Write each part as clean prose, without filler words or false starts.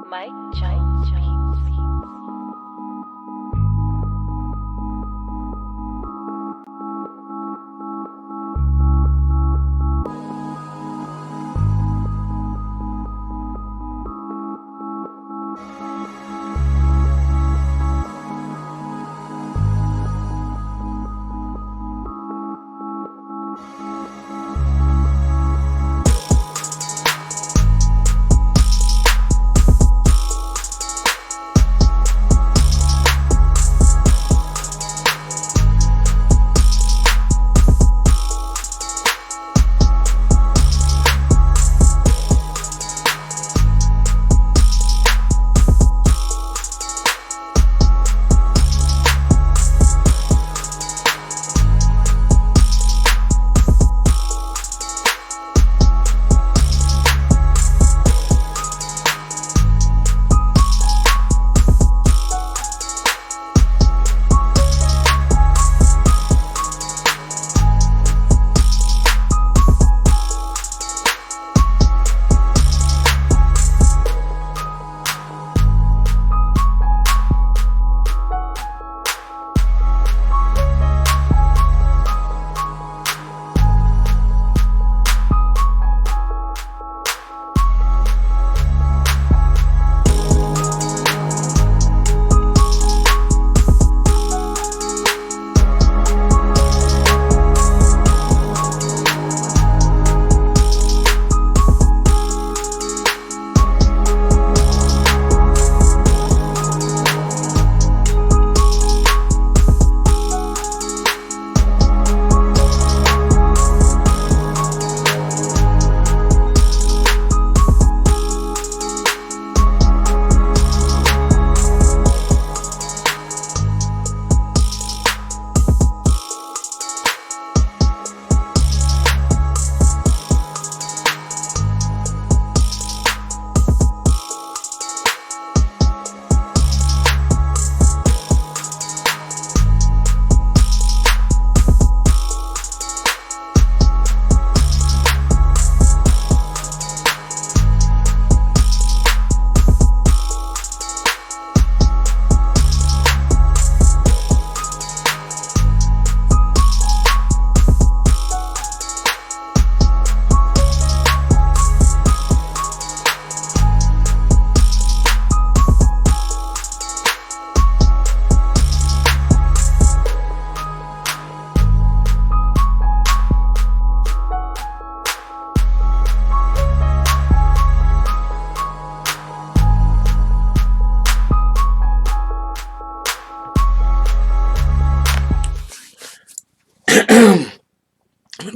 Mike Jones Beats.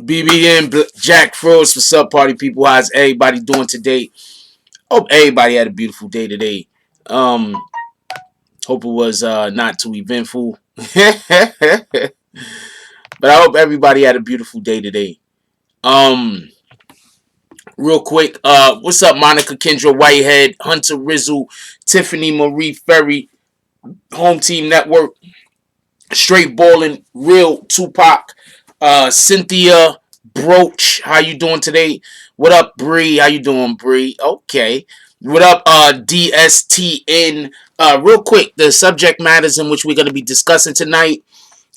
BBN Jack Frost, what's up, party people? How's everybody doing today? Hope everybody had a beautiful day today. Hope it was not too eventful, but I hope everybody had a beautiful day today. Real quick, what's up, Monica, Kendra, Whitehead, Hunter, Rizzle, Tiffany, Marie, Ferry, Home Team Network, Straight Ballin', Real Tupac, Cynthia Broach, how you doing today? What up, Bree? How you doing, Bree? Okay. What up, DSTN? Real quick, the subject matters in which we're going to be discussing tonight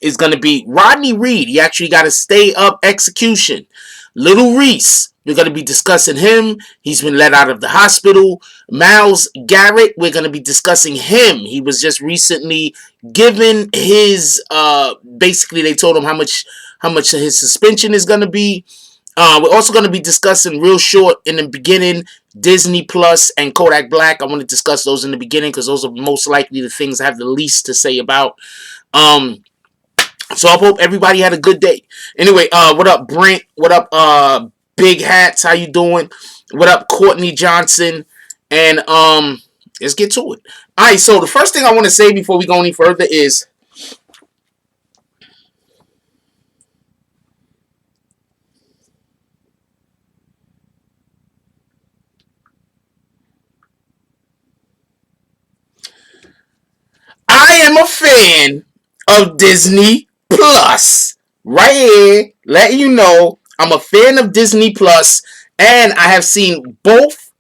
is going to be Rodney Reed. He actually got a stay up execution. Little Reese, we're going to be discussing him. He's been let out of the hospital. Myles Garrett, we're going to be discussing him. He was just recently given his, basically they told him how much his suspension is going to be. We're also going to be discussing real short in the beginning, Disney Plus and Kodak Black. I want to discuss those in the beginning because those are most likely the things I have the least to say about. So I hope everybody had a good day. Anyway, what up, Brent? What up, Big Hats? How you doing? What up, Courtney Johnson? And let's get to it. All right, so the first thing I want to say before we go any further is I am a fan of Disney Plus. Right here, letting you know I'm a fan of Disney Plus, and I have seen both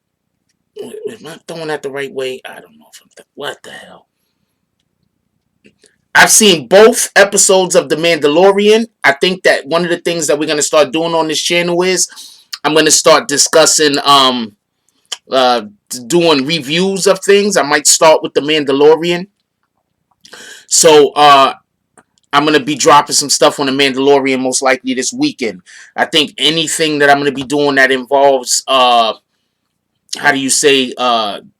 Am I throwing that the right way? I don't know if I'm. What the hell? I've seen both episodes of The Mandalorian. I think that one of the things that we're gonna start doing on this channel is I'm gonna start discussing uh doing reviews of things. I might start with The Mandalorian. So I'm gonna be dropping some stuff on The Mandalorian most likely this weekend. I think anything that I'm gonna be doing that involves how do you say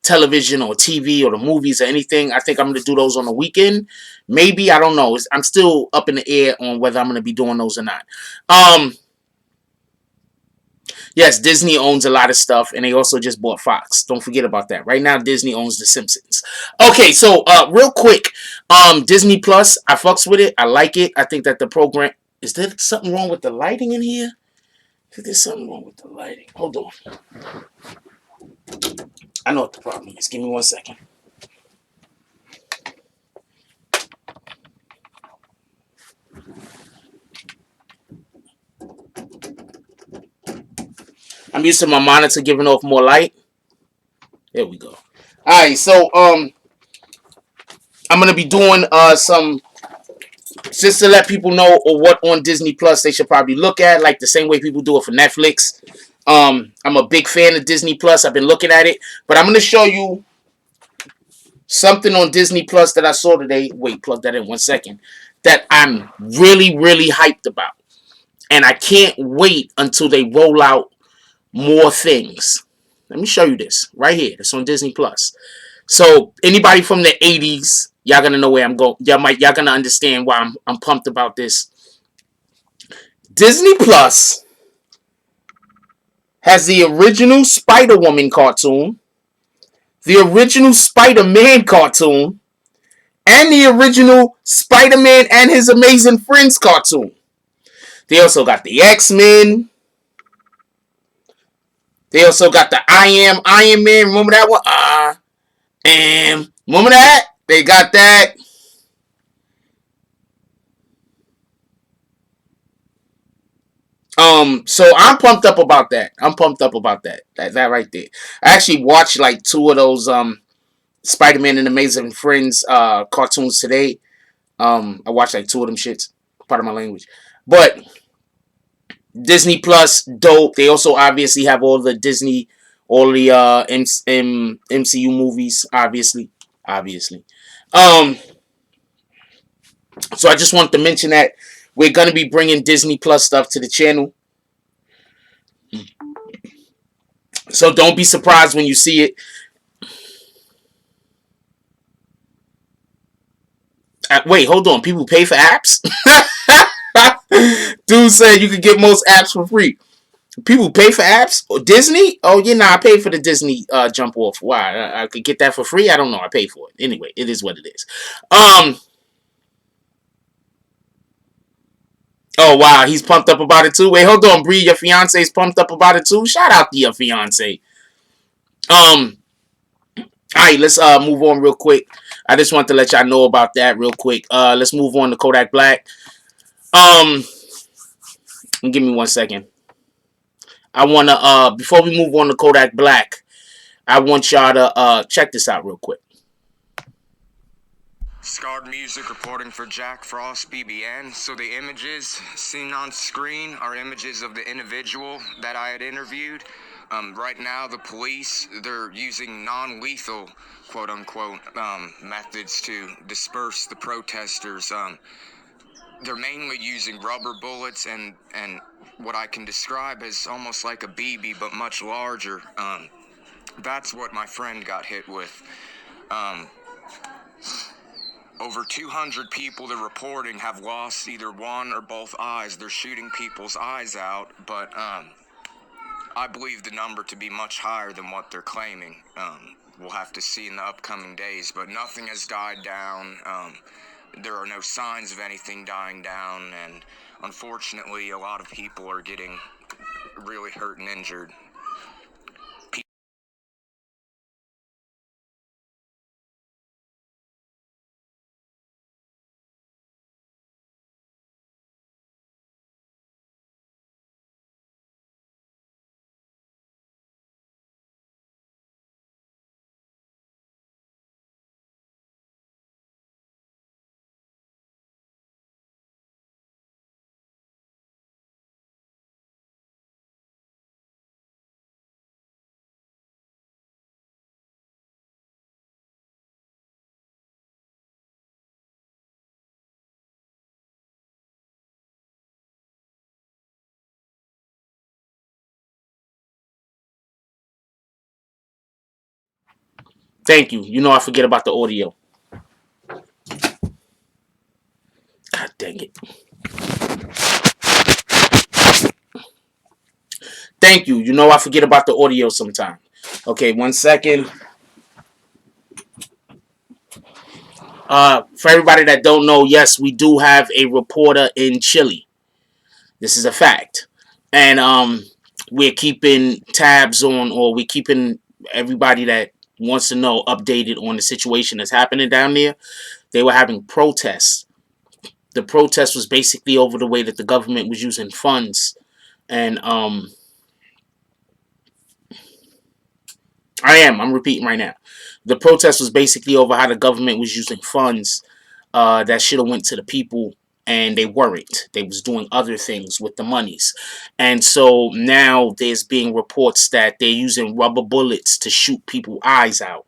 television or TV or the movies or anything. I think I'm gonna do those on the weekend. Maybe I don't know. I'm still up in the air on whether I'm gonna be doing those or not. Um, yes, Disney owns a lot of stuff, and they also just bought Fox. Don't forget about that. Right now, Disney owns The Simpsons. Okay, so real quick, Disney Plus, I fucks with it. I like it. I think that the program. Is there something wrong with the lighting in here? I think there's something wrong with the lighting. Hold on. I know what the problem is. Give me 1 second. I'm used to my monitor giving off more light. There we go. Alright, so I'm gonna be doing some just to let people know or what on Disney Plus they should probably look at, like the same way people do it for Netflix. I'm a big fan of Disney Plus. I've been looking at it, but I'm gonna show you something on Disney Plus that I saw today. Wait, plug that in 1 second. That I'm really, really hyped about, and I can't wait until they roll out more things. Let me show you this right here. It's on Disney Plus. So anybody from the 80s, y'all gonna know where I'm going. Y'all gonna understand why I'm pumped about this. Disney Plus has the original Spider-Woman cartoon, the original Spider-Man cartoon, and the original Spider-Man and His Amazing Friends cartoon. They also got the X-Men. They also got the I Am Iron Man. Remember that one? And remember that? They got that. So I'm pumped up about that. I'm pumped up about that. That right there. I actually watched like two of those Spider-Man and Amazing Friends cartoons today. I watched like two of them shits. Part of my language. But Disney Plus, dope. They also obviously have all the Disney, all the MCU movies, obviously. Obviously. Um, so I just wanted to mention that we're gonna be bringing Disney Plus stuff to the channel. So don't be surprised when you see it. Wait, hold on. People pay for apps? Dude said you could get most apps for free. People pay for apps? Or Disney? Oh, yeah, nah, I paid for the Disney jump off. Why? I could get that for free? I don't know. I paid for it. Anyway, it is what it is. Oh, wow. He's pumped up about it, too. Wait, hold on, Bree. Your fiance's pumped up about it, too? Shout out to your fiance. All right, let's move on real quick. I just want to let y'all know about that real quick. Let's move on to Kodak Black. Give me 1 second. I wanna before we move on to Kodak Black, I want y'all to check this out real quick. Scarred Music reporting for Jack Frost BBN. So the images seen on screen are images of the individual that I had interviewed. Right now, the police, they're using non-lethal, quote-unquote, methods to disperse the protesters. They're mainly using rubber bullets and what I can describe as almost like a BB, but much larger. That's what my friend got hit with. Over 200 people they're reporting have lost either one or both eyes. They're shooting people's eyes out, but I believe the number to be much higher than what they're claiming. We'll have to see in the upcoming days, but nothing has died down. There are no signs of anything dying down, and unfortunately, a lot of people are getting really hurt and injured. Thank you. You know I forget about the audio. God dang it. Thank you. You know I forget about the audio sometime. Okay, 1 second. For everybody that don't know, yes, we do have a reporter in Chile. This is a fact. And we're keeping tabs on, or we're keeping everybody that wants to know updated on the situation that's happening down there. They were having protests. The protest was basically over the way that the government was using funds. And I'm repeating right now. The protest was basically over how the government was using funds that should have went to the people, and they weren't. They was doing other things with the monies. And so now there's being reports that they're using rubber bullets to shoot people's eyes out.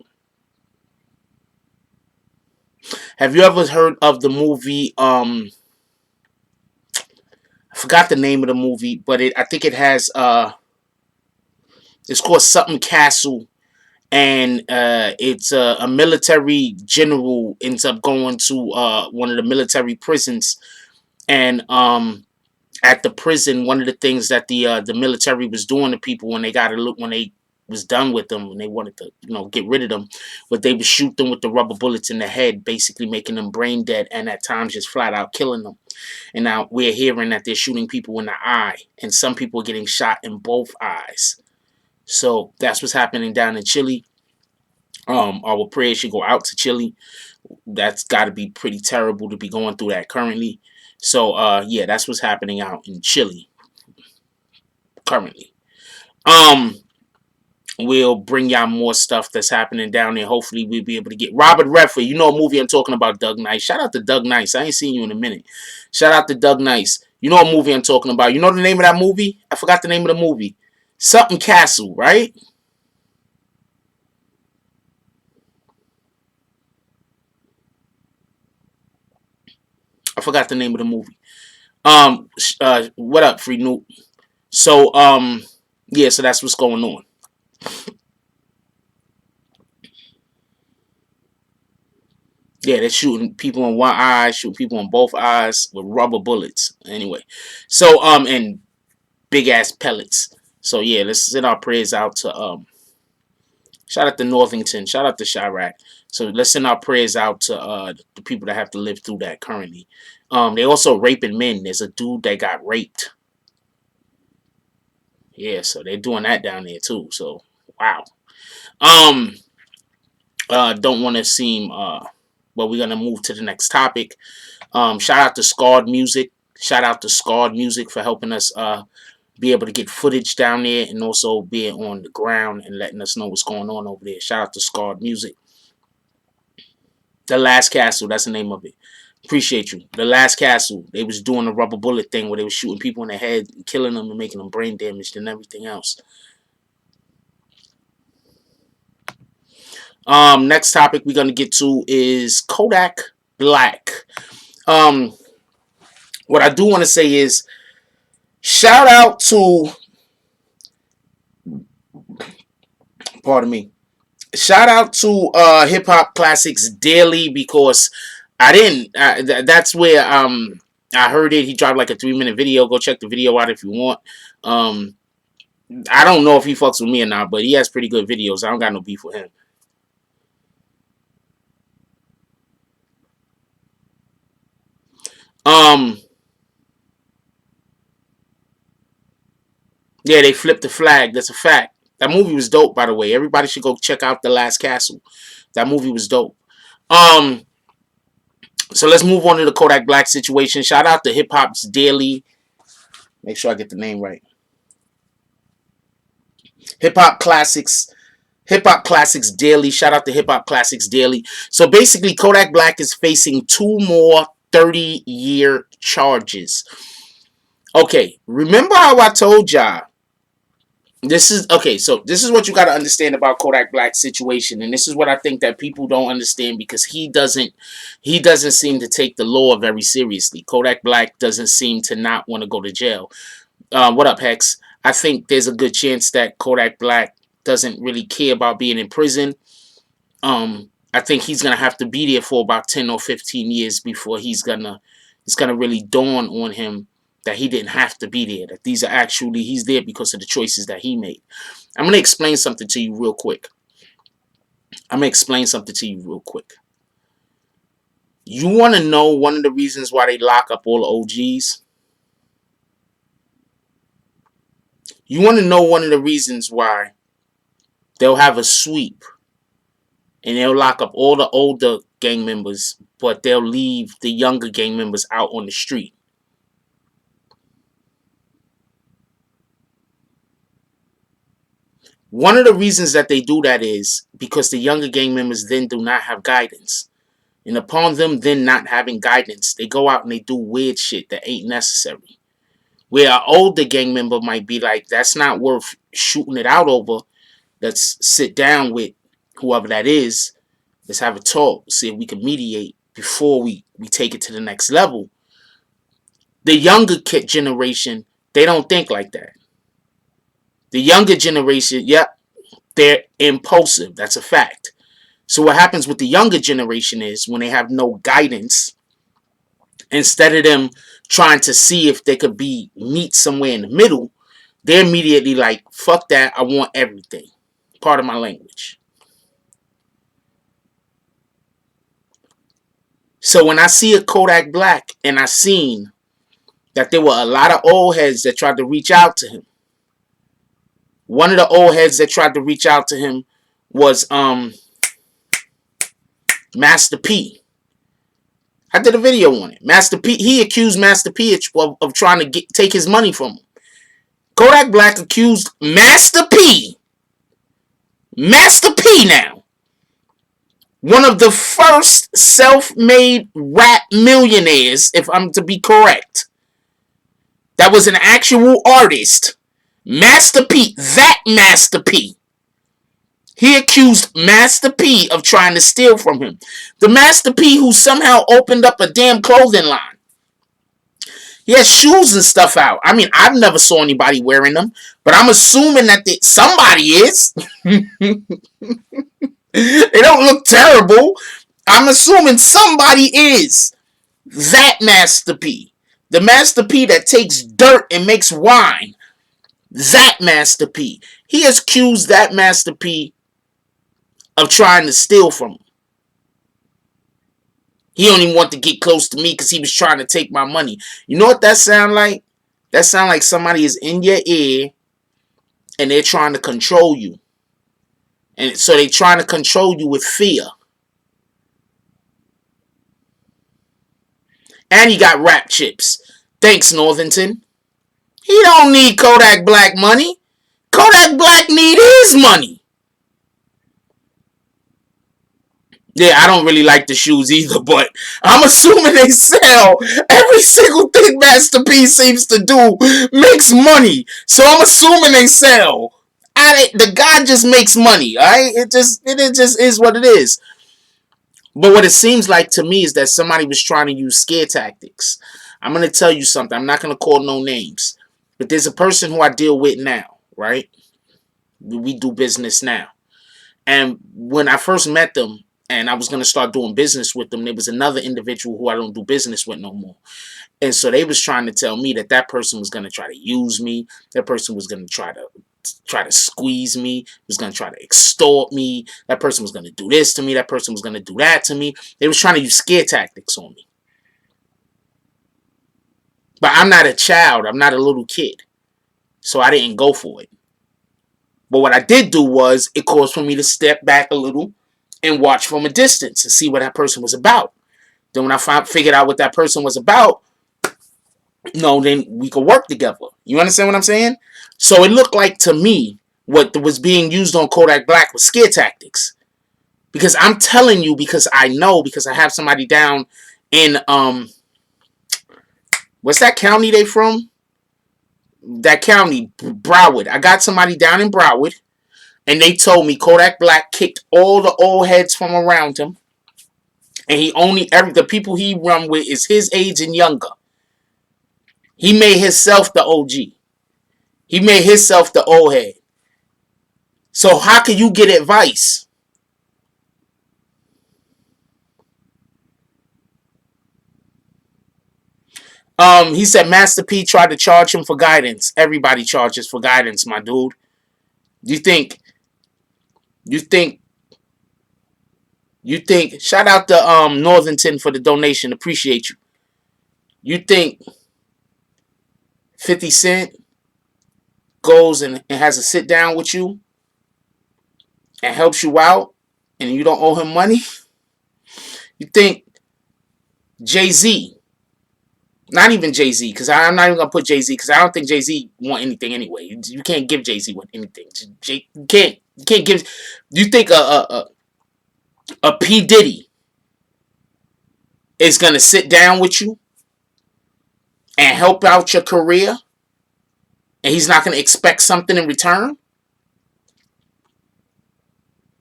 Have you ever heard of the movie I forgot the name of the movie, but I think it has it's called something Castle, and it's a military general ends up going to one of the military prisons, and at the prison, one of the things that the military was doing to people when they when they was done with them, when they wanted to get rid of them, but they would shoot them with the rubber bullets in the head, basically making them brain dead, and at times just flat out killing them. And now we're hearing that they're shooting people in the eye, and some people are getting shot in both eyes. So that's what's happening down in Chile. Our prayers should go out to Chile. That's got to be pretty terrible to be going through that currently. So yeah, that's what's happening out in Chile currently. We'll bring y'all more stuff that's happening down there. Hopefully we'll be able to get Robert Redford. You know a movie I'm talking about, Doug Nice. Shout out to Doug Nice. I ain't seen you in a minute. Shout out to Doug Nice. You know a movie I'm talking about. You know the name of that movie? I forgot the name of the movie. Something Castle, right? I forgot the name of the movie. What up, Free Noob? So, yeah, so that's what's going on. Yeah, they're shooting people in one eye, shooting people in both eyes with rubber bullets. Anyway, so and big ass pellets. So yeah, let's send our prayers out to shout out to Northington, shout out to Chirac. So let's send our prayers out to the people that have to live through that currently. They also raping men. There's a dude that got raped. Yeah, so they're doing that down there too. So wow. Don't want to seem but we're gonna move to the next topic. Shout out to Scarred Music. Shout out to Scarred Music for helping us be able to get footage down there and also being on the ground and letting us know what's going on over there. Shout out to Scarred Music. The Last Castle, that's the name of it. Appreciate you. The Last Castle. They was doing the rubber bullet thing where they was shooting people in the head and killing them and making them brain damaged and everything else. Next topic we're gonna get to is Kodak Black. What I do want to say is shout out to, pardon me, shout out to Hip Hop Classics Daily, because I didn't. That's where I heard it. He dropped like a 3-minute video. Go check the video out if you want. I don't know if he fucks with me or not, but he has pretty good videos. I don't got no beef with him. Yeah, they flipped the flag. That's a fact. That movie was dope, by the way. Everybody should go check out The Last Castle. That movie was dope. So let's move on to the Kodak Black situation. Shout out to Hip Hop's Daily. Make sure I get the name right. Hip Hop Classics Daily. Shout out to Hip Hop Classics Daily. So basically, Kodak Black is facing 2 more 30-year charges. Okay, remember how I told y'all? This is what you got to understand about Kodak Black's situation, and this is what I think that people don't understand, because he doesn't seem to take the law very seriously. Kodak Black doesn't seem to not want to go to jail. What up, Hex? I think there's a good chance that Kodak Black doesn't really care about being in prison. I think he's gonna have to be there for about 10 or 15 years before it's gonna really dawn on him that he didn't have to be there. That these are actually he's there because of the choices that he made. I'm gonna explain something to you real quick. You want to know one of the reasons why they lock up all the OGs? You want to know one of the reasons why they'll have a sweep and they'll lock up all the older gang members, but they'll leave the younger gang members out on the street? One of the reasons that they do that is because the younger gang members then do not have guidance. And upon them then not having guidance, they go out and they do weird shit that ain't necessary. Where an older gang member might be like, that's not worth shooting it out over. Let's sit down with whoever that is. Let's have a talk. See if we can mediate before we take it to the next level. The younger kid generation, they don't think like that. The younger generation, they're impulsive. That's a fact. So what happens with the younger generation is when they have no guidance, instead of them trying to see if they could meet somewhere in the middle, they're immediately like, fuck that, I want everything. Part of my language. So when I see a Kodak Black and I seen that there were a lot of old heads that tried to reach out to him. One of the old heads that tried to reach out to him was Master P. I did a video on it. Master P, he accused Master P of trying to take his money from him. Kodak Black accused Master P now, one of the first self-made rap millionaires, if I'm to be correct, that was an actual artist. Master P, that Master P. He accused Master P of trying to steal from him. The Master P who somehow opened up a damn clothing line. He has shoes and stuff out. I mean, I've never saw anybody wearing them, but I'm assuming that somebody is. They don't look terrible. I'm assuming somebody is. That Master P. The Master P that takes dirt and makes wine. That Master P. He has accused that Master P of trying to steal from him. He only wanted to get close to me because he was trying to take my money. You know what that sound like? That sound like somebody is in your ear and they're trying to control you. And so they're trying to control you with fear. And he got rap chips. Thanks, Northington. He don't need Kodak Black money. Kodak Black need his money. Yeah, I don't really like the shoes either, but I'm assuming they sell. Every single thing Master P seems to do makes money. So I'm assuming they sell. The guy just makes money, alright? It just is what it is. But what it seems like to me is that somebody was trying to use scare tactics. I'm going to tell you something. I'm not going to call no names. But there's a person who I deal with now, right? We do business now. And when I first met them, and I was going to start doing business with them, there was another individual who I don't do business with no more. And so they was trying to tell me that person was going to try to use me. That person was going to try to squeeze me. Was going to try to extort me. That person was going to do this to me. That person was going to do that to me. They was trying to use scare tactics on me. But I'm not a child. I'm not a little kid. So I didn't go for it. But what I did do was it caused for me to step back a little and watch from a distance and see what that person was about. Then when I figured out what that person was about, then we could work together. You understand what I'm saying? So it looked like to me what was being used on Kodak Black was scare tactics. Because I'm telling you, because I know, because I have somebody down in, what's that county they from? That county, Broward. I got somebody down in Broward. And they told me Kodak Black kicked all the old heads from around him. And the people he run with is his age and younger. He made himself the OG. He made himself the old head. So how can you get advice? He said Master P tried to charge him for guidance. Everybody charges for guidance, my dude. You think shout out to Northington for the donation. Appreciate you. You think 50 Cent goes and has a sit down with you and helps you out and you don't owe him money? You think Jay-Z, not even Jay-Z, because I'm not even going to put Jay-Z, because I don't think Jay-Z want anything anyway. You can't give Jay-Z anything. You can't give. You think a P. Diddy is going to sit down with you and help out your career, and he's not going to expect something in return?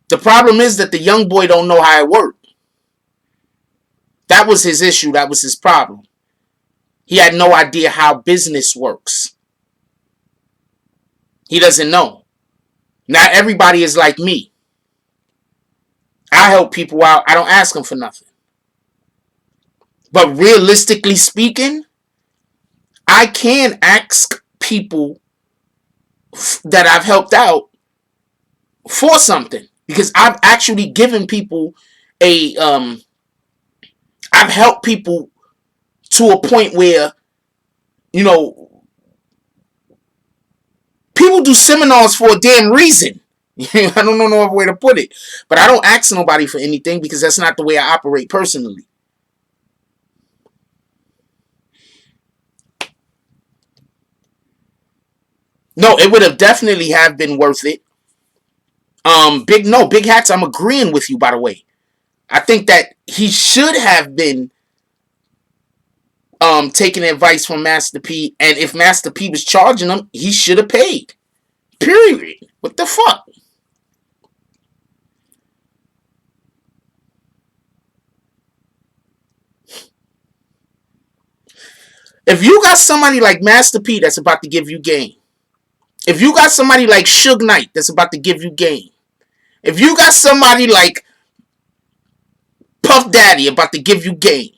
The problem is that the young boy don't know how it worked. That was his issue. That was his problem. He had no idea how business works. He doesn't know. Not everybody is like me. I help people out. I don't ask them for nothing. But realistically speaking, I can ask people that I've helped out for something, because I've actually given people I've helped people to a point where, people do seminars for a damn reason. I don't know no other way to put it. But I don't ask nobody for anything, because that's not the way I operate personally. No, it would have definitely have been worth it. Big Hats, I'm agreeing with you, by the way. I think that he should have been taking advice from Master P, and if Master P was charging him, he should have paid. Period. What the fuck? If you got somebody like Master P that's about to give you game, if you got somebody like Suge Knight that's about to give you game, if you got somebody like Puff Daddy about to give you game,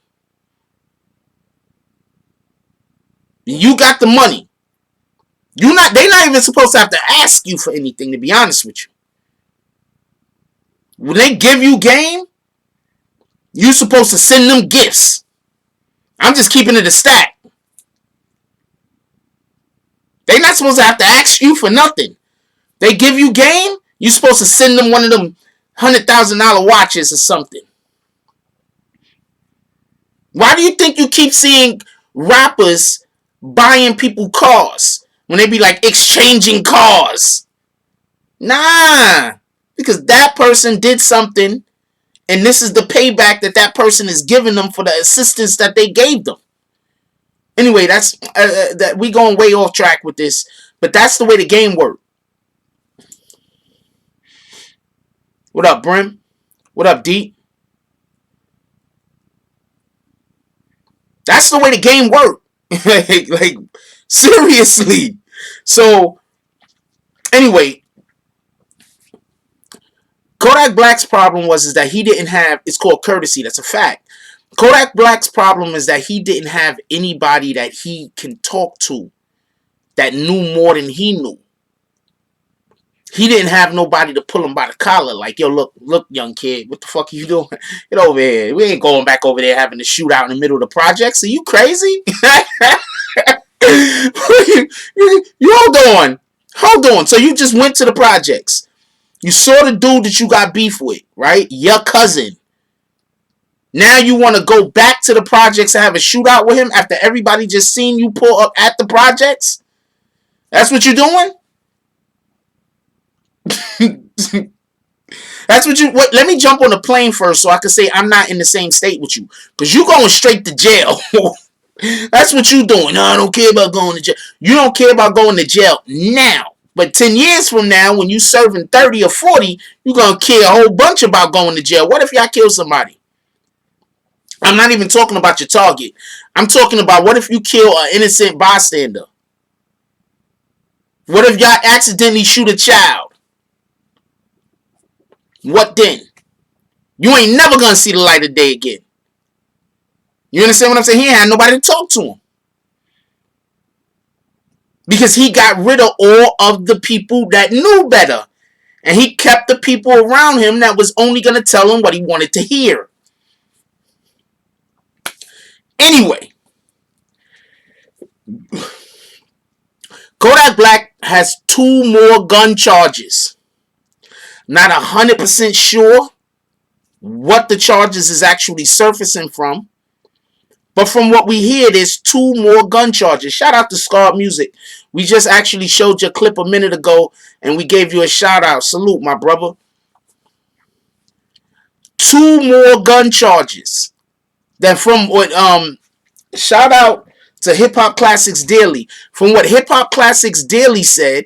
you got the money. They're not even supposed to have to ask you for anything, to be honest with you. When they give you game, you're supposed to send them gifts. I'm just keeping it a stack. They're not supposed to have to ask you for nothing. They give you game, you're supposed to send them one of them $100,000 watches or something. Why do you think you keep seeing rappers buying people cars when they be like exchanging cars? Nah, because that person did something, and this is the payback that person is giving them for the assistance that they gave them. Anyway, that's that we going way off track with this, but that's the way the game works. What up, Brim? What up, Deep? That's the way the game works. like, seriously. So, anyway, Kodak Black's problem is that he didn't have, it's called courtesy, that's a fact. Kodak Black's problem is that he didn't have anybody that he can talk to that knew more than he knew. He didn't have nobody to pull him by the collar, like, yo, look, young kid, what the fuck are you doing? Get over here. We ain't going back over there having to shoot out in the middle of the projects. Are you crazy? You hold on. So you just went to the projects. You saw the dude that you got beef with, right? Your cousin. Now you want to go back to the projects and have a shootout with him after everybody just seen you pull up at the projects? That's what you're doing? That's what you. Let me jump on the plane first so I can say I'm not in the same state with you, because you going straight to jail. That's what you doing. No, I don't care about going to jail. You don't care about going to jail now, but 10 years from now, when you serving 30 or 40, you're gonna care a whole bunch about going to jail. What if y'all kill somebody? I'm not even talking about your target. I'm talking about, what if you kill an innocent bystander? What if y'all accidentally shoot a child? What then? You ain't never gonna see the light of day again. You understand what I'm saying? He ain't had nobody to talk to him. because he got rid of all of the people that knew better. And he kept the people around him that was only going to tell him what he wanted to hear. Anyway, Kodak Black has 2 more gun charges. Not 100% sure what the charges is actually surfacing from. But from what we hear, there's 2 more gun charges. Shout out to Scarred Music. We just actually showed you a clip a minute ago, and we gave you a shout out. Salute, my brother. 2 more gun charges. Then from what shout out to Hip Hop Classics Daily. From what Hip Hop Classics Daily said,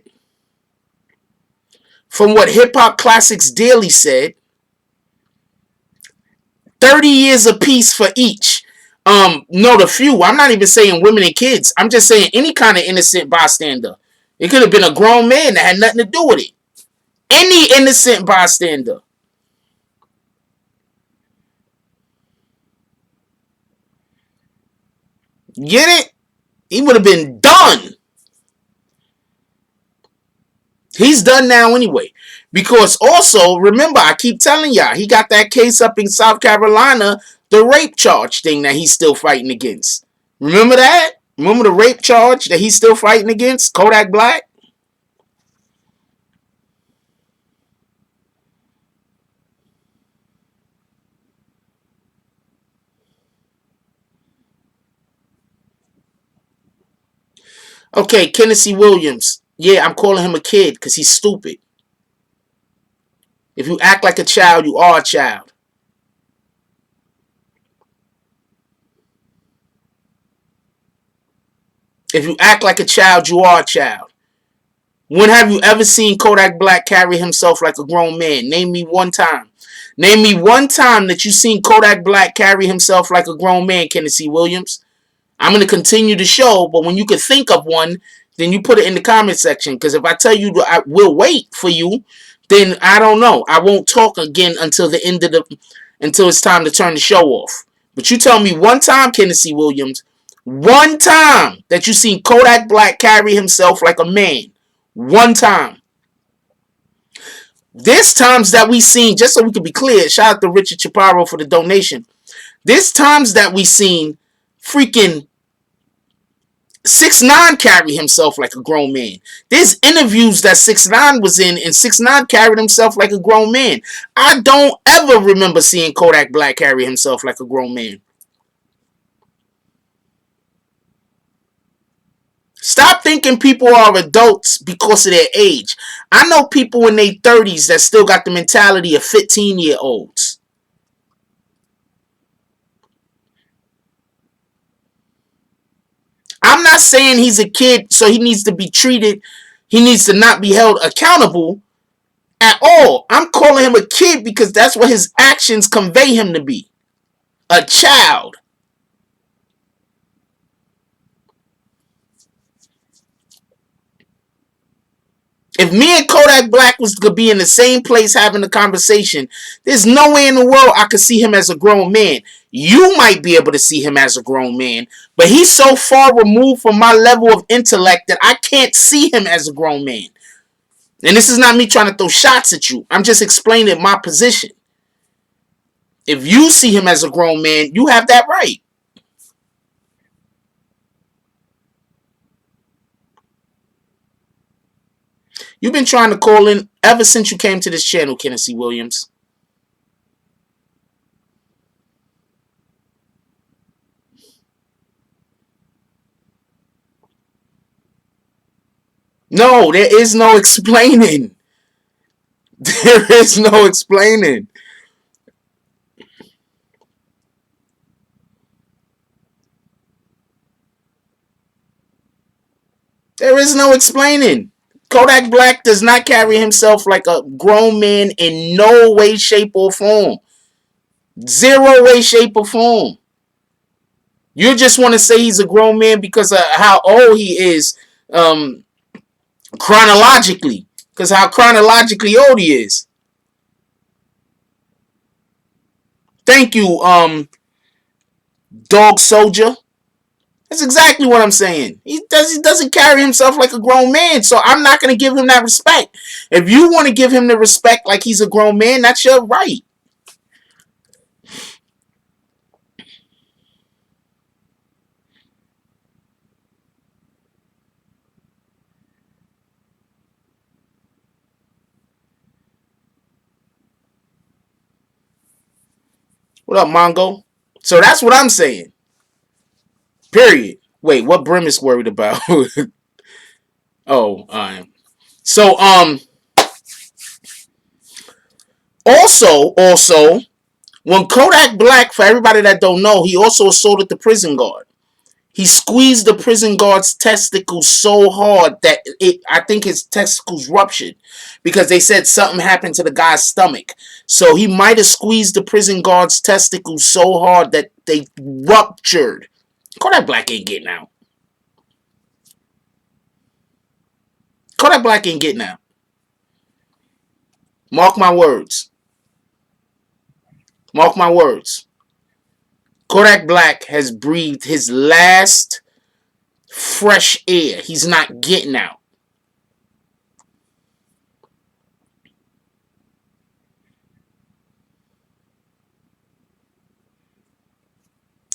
30 years apiece for each. No, the few. I'm not even saying women and kids. I'm just saying any kind of innocent bystander. It could have been a grown man that had nothing to do with it. Any innocent bystander. Get it? He would have been done. He's done now anyway. Because also, remember, I keep telling y'all, he got that case up in South Carolina, the rape charge thing that he's still fighting against. Remember that? Remember the rape charge that he's still fighting against? Kodak Black? Okay, Tennessee Williams. Yeah, I'm calling him a kid because he's stupid. If you act like a child, you are a child. If you act like a child, you are a child. When have you ever seen Kodak Black carry himself like a grown man? Name me one time. Name me one time that you seen Kodak Black carry himself like a grown man, Tennessee Williams. I'm going to continue the show, but when you can think of one, then you put it in the comment section. Because if I tell you I will wait for you, then I don't know. I won't talk again until the end of until it's time to turn the show off. But you tell me one time, Tennessee Williams, one time that you seen Kodak Black carry himself like a man. One time. There's times that we seen, just so we can be clear, shout out to Richard Chaparro for the donation. There's times that we seen freaking 6ix9ine carry himself like a grown man. There's interviews that 6ix9ine was in, and 6ix9ine carried himself like a grown man. I don't ever remember seeing Kodak Black carry himself like a grown man. Stop thinking people are adults because of their age. I know people in their 30s that still got the mentality of 15-year-olds. I'm not saying he's a kid, so he needs to be treated, he needs to not be held accountable at all. I'm calling him a kid because that's what his actions convey him to be. A child. If me and Kodak Black was to be in the same place having a conversation, there's no way in the world I could see him as a grown man. You might be able to see him as a grown man, but he's so far removed from my level of intellect that I can't see him as a grown man. And this is not me trying to throw shots at you. I'm just explaining my position. If you see him as a grown man, you have that right. You've been trying to call in ever since you came to this channel, Tennessee Williams. No, there is no explaining. There is no explaining. There is no explaining. Kodak Black does not carry himself like a grown man in no way, shape, or form. Zero way, shape, or form. You just want to say he's a grown man because of how old he is chronologically. Because how chronologically old he is. Thank you, Dog Soldier. That's exactly what I'm saying. He doesn't carry himself like a grown man, so I'm not gonna give him that respect. If you want to give him the respect like he's a grown man, that's your right. What up, Mongo? So that's what I'm saying. Period. Wait, what Brim is worried about? Oh, so also, when Kodak Black, for everybody that don't know, he also assaulted the prison guard. He squeezed the prison guard's testicles so hard that I think his testicles ruptured because they said something happened to the guy's stomach. So he might have squeezed the prison guard's testicles so hard that they ruptured. Kodak Black ain't getting out. Kodak Black ain't getting out. Mark my words. Mark my words. Kodak Black has breathed his last fresh air. He's not getting out.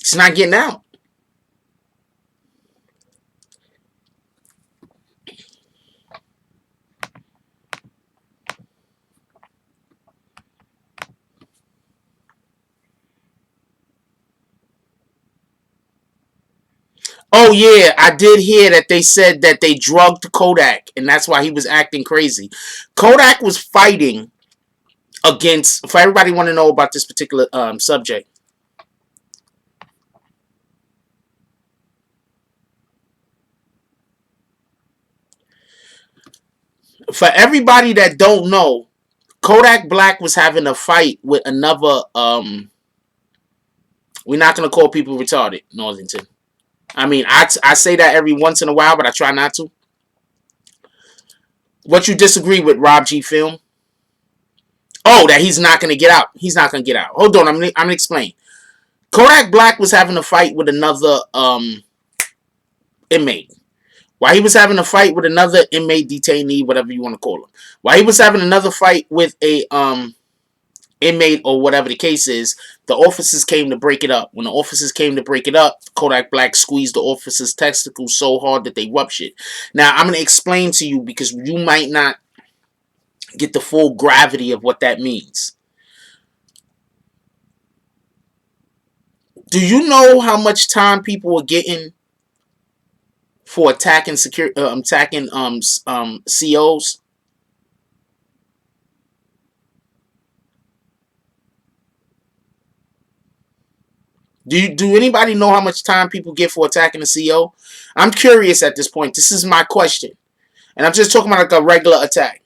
He's not getting out. Oh yeah, I did hear that they said that they drugged Kodak, and that's why he was acting crazy. Kodak was fighting against. For everybody want to know about this particular subject. For everybody that don't know, Kodak Black was having a fight with another. We're not gonna call people retarded, Northington. I mean, I say that every once in a while, but I try not to. What you disagree with, Rob G. Film? Oh, that he's not going to get out. He's not going to get out. Hold on, I'm going to explain. Kodak Black was having a fight with another inmate. While he was having a fight with another inmate, detainee, whatever you want to call him. While he was having another fight with a inmate or whatever the case is, the officers came to break it up. When the officers came to break it up, Kodak Black squeezed the officers' testicles so hard that they ruptured. Now, I'm going to explain to you because you might not get the full gravity of what that means. Do you know how much time people were getting for attacking COs? Do anybody know how much time people get for attacking a CO? I'm curious at this point. This is my question. And I'm just talking about like a regular attack.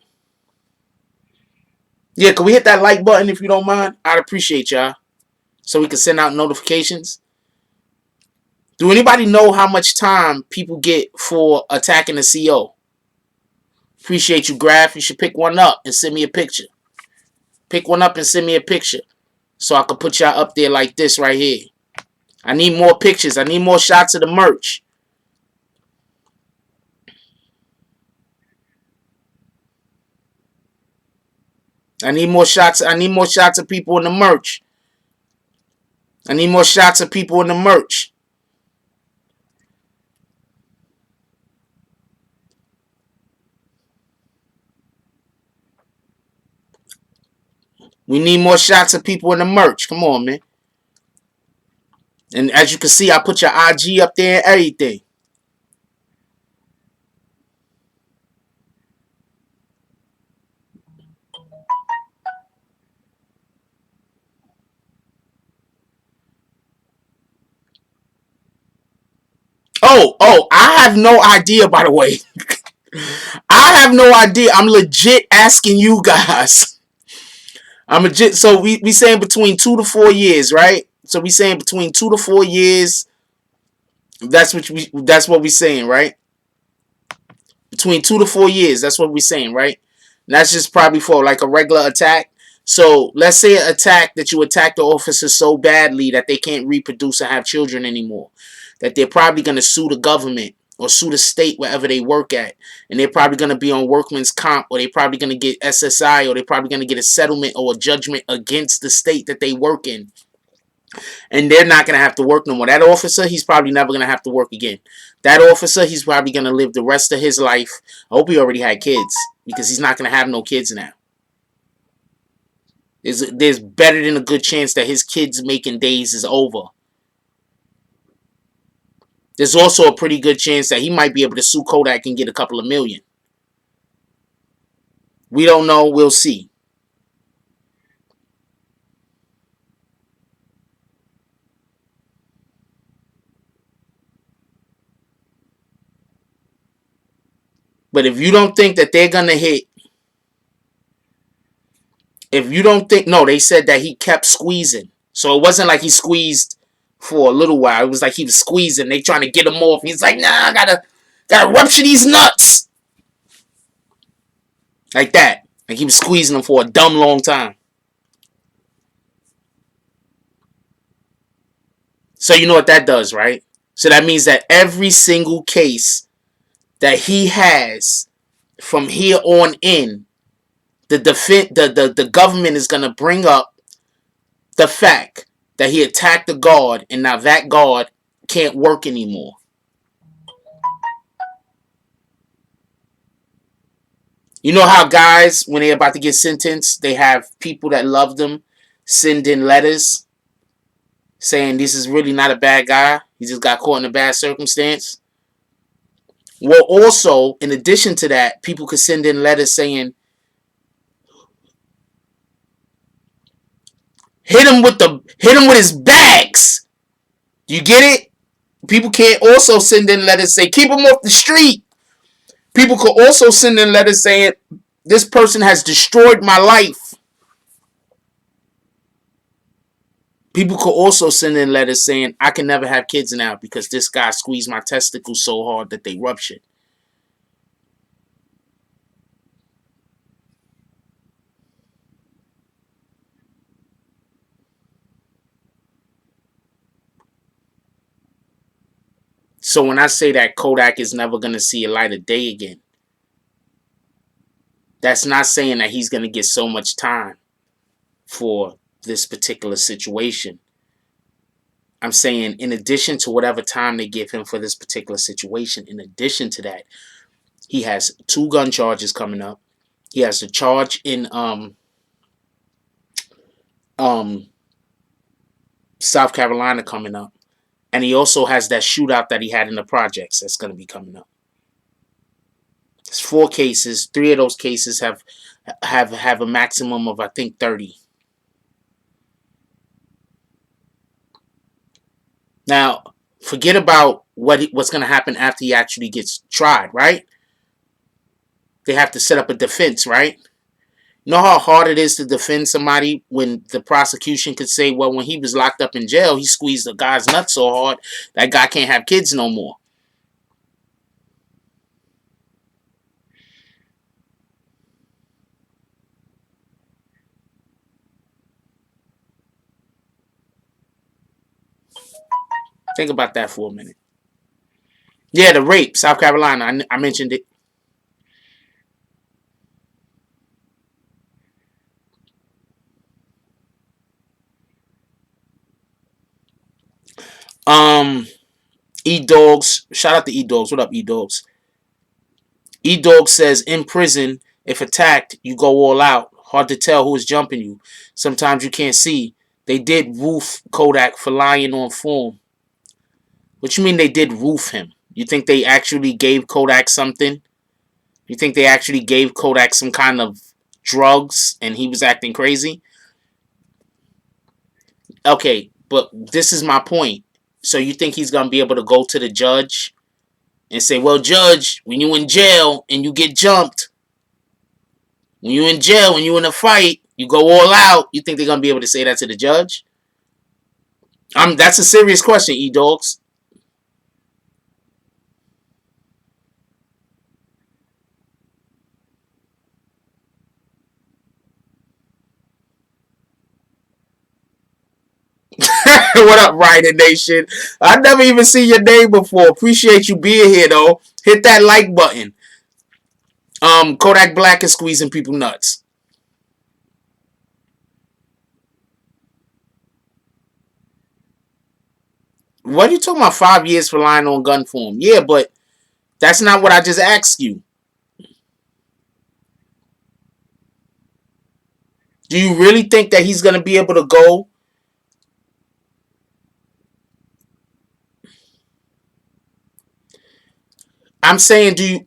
Yeah, can we hit that like button if you don't mind? I'd appreciate y'all. So we can send out notifications. Do anybody know how much time people get for attacking a CO? Appreciate you, Graf. You should pick one up and send me a picture. Pick one up and send me a picture. So I can put y'all up there like this right here. I need more pictures. I need more shots of the merch. I need more shots. I need more shots of people in the merch. I need more shots of people in the merch. We need more shots of people in the merch. Come on, man. And as you can see, I put your IG up there and everything. Oh, I have no idea, by the way. I have no idea. I'm legit asking you guys. I'm legit. So we saying between 2 to 4 years, right? So we saying between 2 to 4 years. That's what we saying, right? Between 2 to 4 years. That's what we saying, right? And that's just probably for like a regular attack. So let's say an attack that you attack the officers so badly that they can't reproduce and have children anymore. that they're probably going to sue the government or sue the state wherever they work at. And they're probably going to be on workman's comp, or they're probably going to get SSI, or they're probably going to get a settlement or a judgment against the state that they work in. And they're not going to have to work no more. That officer, he's probably never going to have to work again. That officer, he's probably going to live the rest of his life. I hope he already had kids, because he's not going to have no kids now. There's better than a good chance that his kids making days is over. There's also a pretty good chance that he might be able to sue Kodak and get a couple of million. We don't know. We'll see. But if you don't think that they're going to hit, if you don't think, no, they said that he kept squeezing. So it wasn't like he squeezed for a little while. It was like he was squeezing. They trying to get him off. He's like, nah, I gotta rupture these nuts. Like that. Like he was squeezing them for a dumb long time. So you know what that does, right? So that means that every single case that he has from here on in, the government is going to bring up the fact that he attacked the guard, and now that guard can't work anymore. You know how guys, when they're about to get sentenced, they have people that love them send in letters saying this is really not a bad guy. He just got caught in a bad circumstance. Well, also, in addition to that, people could send in letters saying, hit him with his bags. You get it? People can't also send in letters saying, keep him off the street. People could also send in letters saying, this person has destroyed my life. People could also send in letters saying, I can never have kids now because this guy squeezed my testicles so hard that they ruptured. So when I say that Kodak is never going to see a light of day again, that's not saying that he's going to get so much time for this particular situation. I'm saying in addition to whatever time they give him for this particular situation, in addition to that, he has 2 gun charges coming up. He has a charge in South Carolina coming up. And he also has that shootout that he had in the projects that's going to be coming up. It's 4 cases. 3 of those cases have a maximum of, I think, 30. Now, forget about what's going to happen after he actually gets tried, right? They have to set up a defense, right? You know how hard it is to defend somebody when the prosecution could say, well, when he was locked up in jail, he squeezed the guy's nuts so hard that guy can't have kids no more. Think about that for a minute. Yeah, the rape, South Carolina. I mentioned it. E-Dogs. Shout out to E-Dogs. What up, E-Dogs? E-Dog says, in prison, if attacked, you go all out. Hard to tell who is jumping you. Sometimes you can't see. They did roof Kodak for lying on form. What you mean they did roof him? You think they actually gave Kodak something? You think they actually gave Kodak some kind of drugs and he was acting crazy? Okay, but this is my point. So you think he's going to be able to go to the judge and say, well, judge, when you in jail and you get jumped, when you in jail, when you in a fight, you go all out, you think they're going to be able to say that to the judge? That's a serious question, E-Dogs. What up, Rider Nation? I never even seen your name before. Appreciate you being here, though. Hit that like button. Kodak Black is squeezing people nuts. What are you talking about? 5 years for lying on gun form? Yeah, but that's not what I just asked you. Do you really think that he's gonna be able to go? I'm saying, do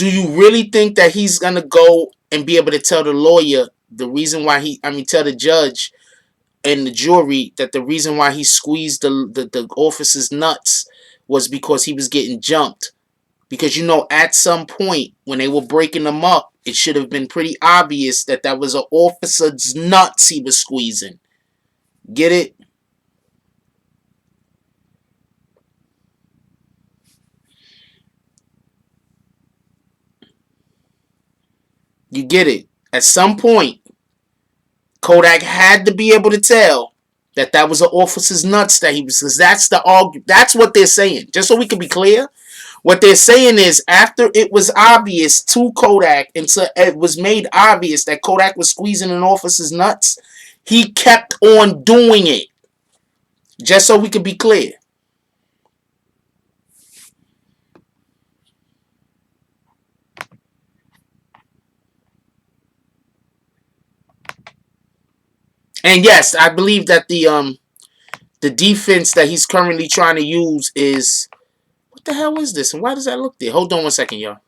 you really think that he's gonna go and be able to tell the lawyer the reason why tell the judge and the jury that the reason why he squeezed the officer's nuts was because he was getting jumped? Because at some point when they were breaking them up, it should have been pretty obvious that that was an officer's nuts he was squeezing. Get it? You get it? At some point, Kodak had to be able to tell that that was an officer's nuts that he was, because that's what they're saying. Just so we can be clear, what they're saying is after it was obvious to Kodak and so it was made obvious that Kodak was squeezing an officer's nuts, he kept on doing it. Just so we can be clear. And yes, I believe that the defense that he's currently trying to use is, what the hell is this? And why does that look there? Hold on 1 second, y'all.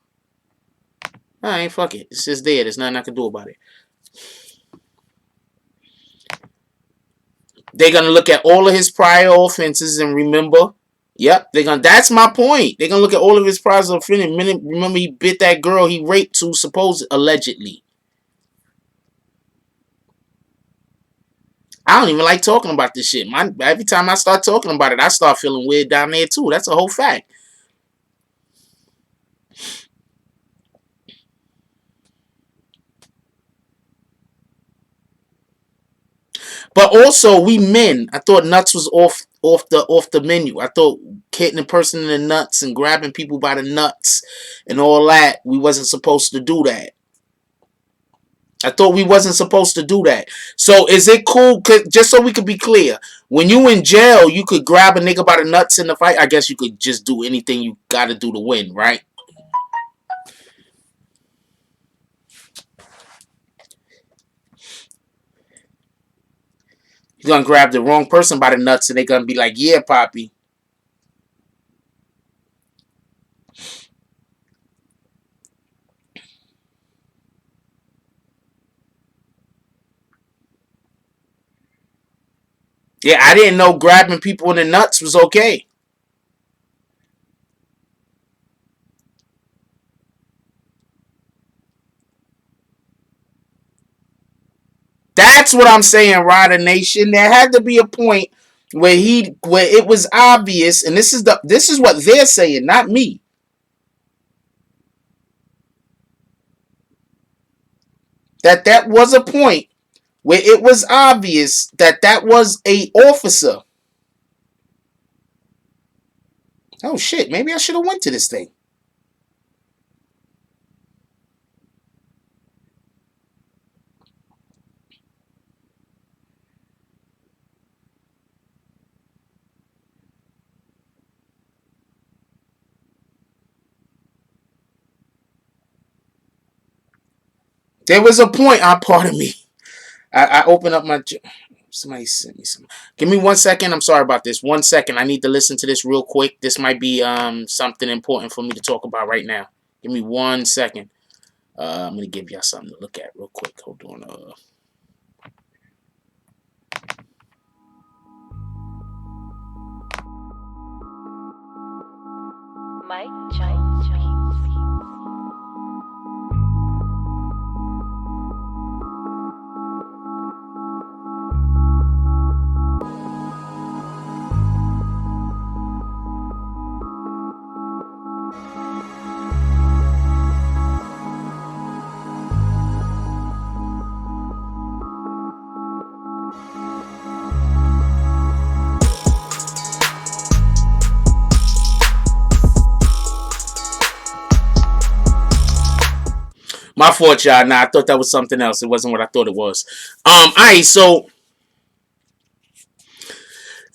Alright, fuck it. It's just there. There's nothing I can do about it. They're gonna look at all of his prior offenses and remember. Yep, that's my point. They're gonna look at all of his prior offenses. Remember he bit that girl he raped to, allegedly. I don't even like talking about this shit. Every time I start talking about it, I start feeling weird down there too. That's a whole fact. But also, we men, I thought nuts was off the menu. I thought hitting a person in the nuts and grabbing people by the nuts and all that, we wasn't supposed to do that. I thought we wasn't supposed to do that. So is it cool? Just so we could be clear, when you in jail, you could grab a nigga by the nuts in the fight. I guess you could just do anything you got to do to win, right? You're going to grab the wrong person by the nuts and they're going to be like, yeah, Poppy. Yeah, I didn't know grabbing people in the nuts was okay. That's what I'm saying, Rider Nation. There had to be a point where it was obvious, and this is what they're saying, not me. That was a point where it was obvious that that was a officer. Oh shit, maybe I should have went to this thing. There was a point, pardon me. I opened up my... Somebody sent me some. Give me 1 second. I'm sorry about this. 1 second. I need to listen to this real quick. This might be something important for me to talk about right now. Give me 1 second. I'm going to give y'all something to look at real quick. Hold on. Mike Giants Beats. My fault, y'all. Nah, I thought that was something else. It wasn't what I thought it was. Alright, so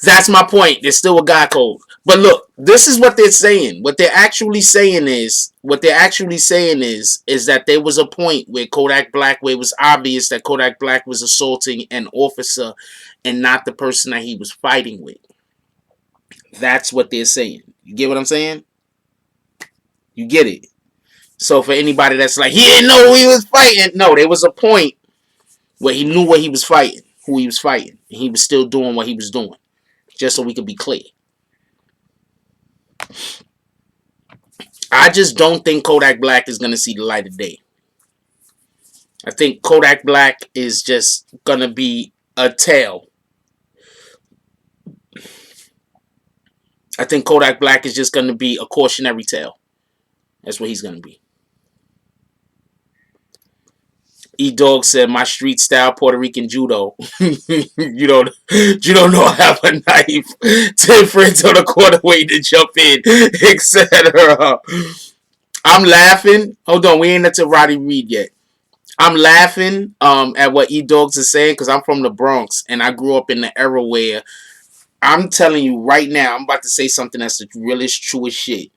that's my point. There's still a God code. But look, this is what they're saying. What they're actually saying is that there was a point where Kodak Black, where it was obvious that Kodak Black was assaulting an officer and not the person that he was fighting with. That's what they're saying. You get what I'm saying? You get it. So for anybody that's like, he didn't know who he was fighting. No, there was a point where he knew what he was fighting, who he was fighting. And he was still doing what he was doing. Just so we could be clear. I just don't think Kodak Black is going to see the light of day. I think Kodak Black is just going to be a tale. I think Kodak Black is just going to be a cautionary tale. That's what he's going to be. E-Dog said, my street style Puerto Rican judo. you don't know I have a knife. 10 friends on the corner waiting to jump in, etc. I'm laughing. Hold on, we ain't at to Rodney Reed yet. I'm laughing at what E-Dogs is saying because I'm from the Bronx and I grew up in the era where I'm telling you right now, I'm about to say something that's the realest, truest shit.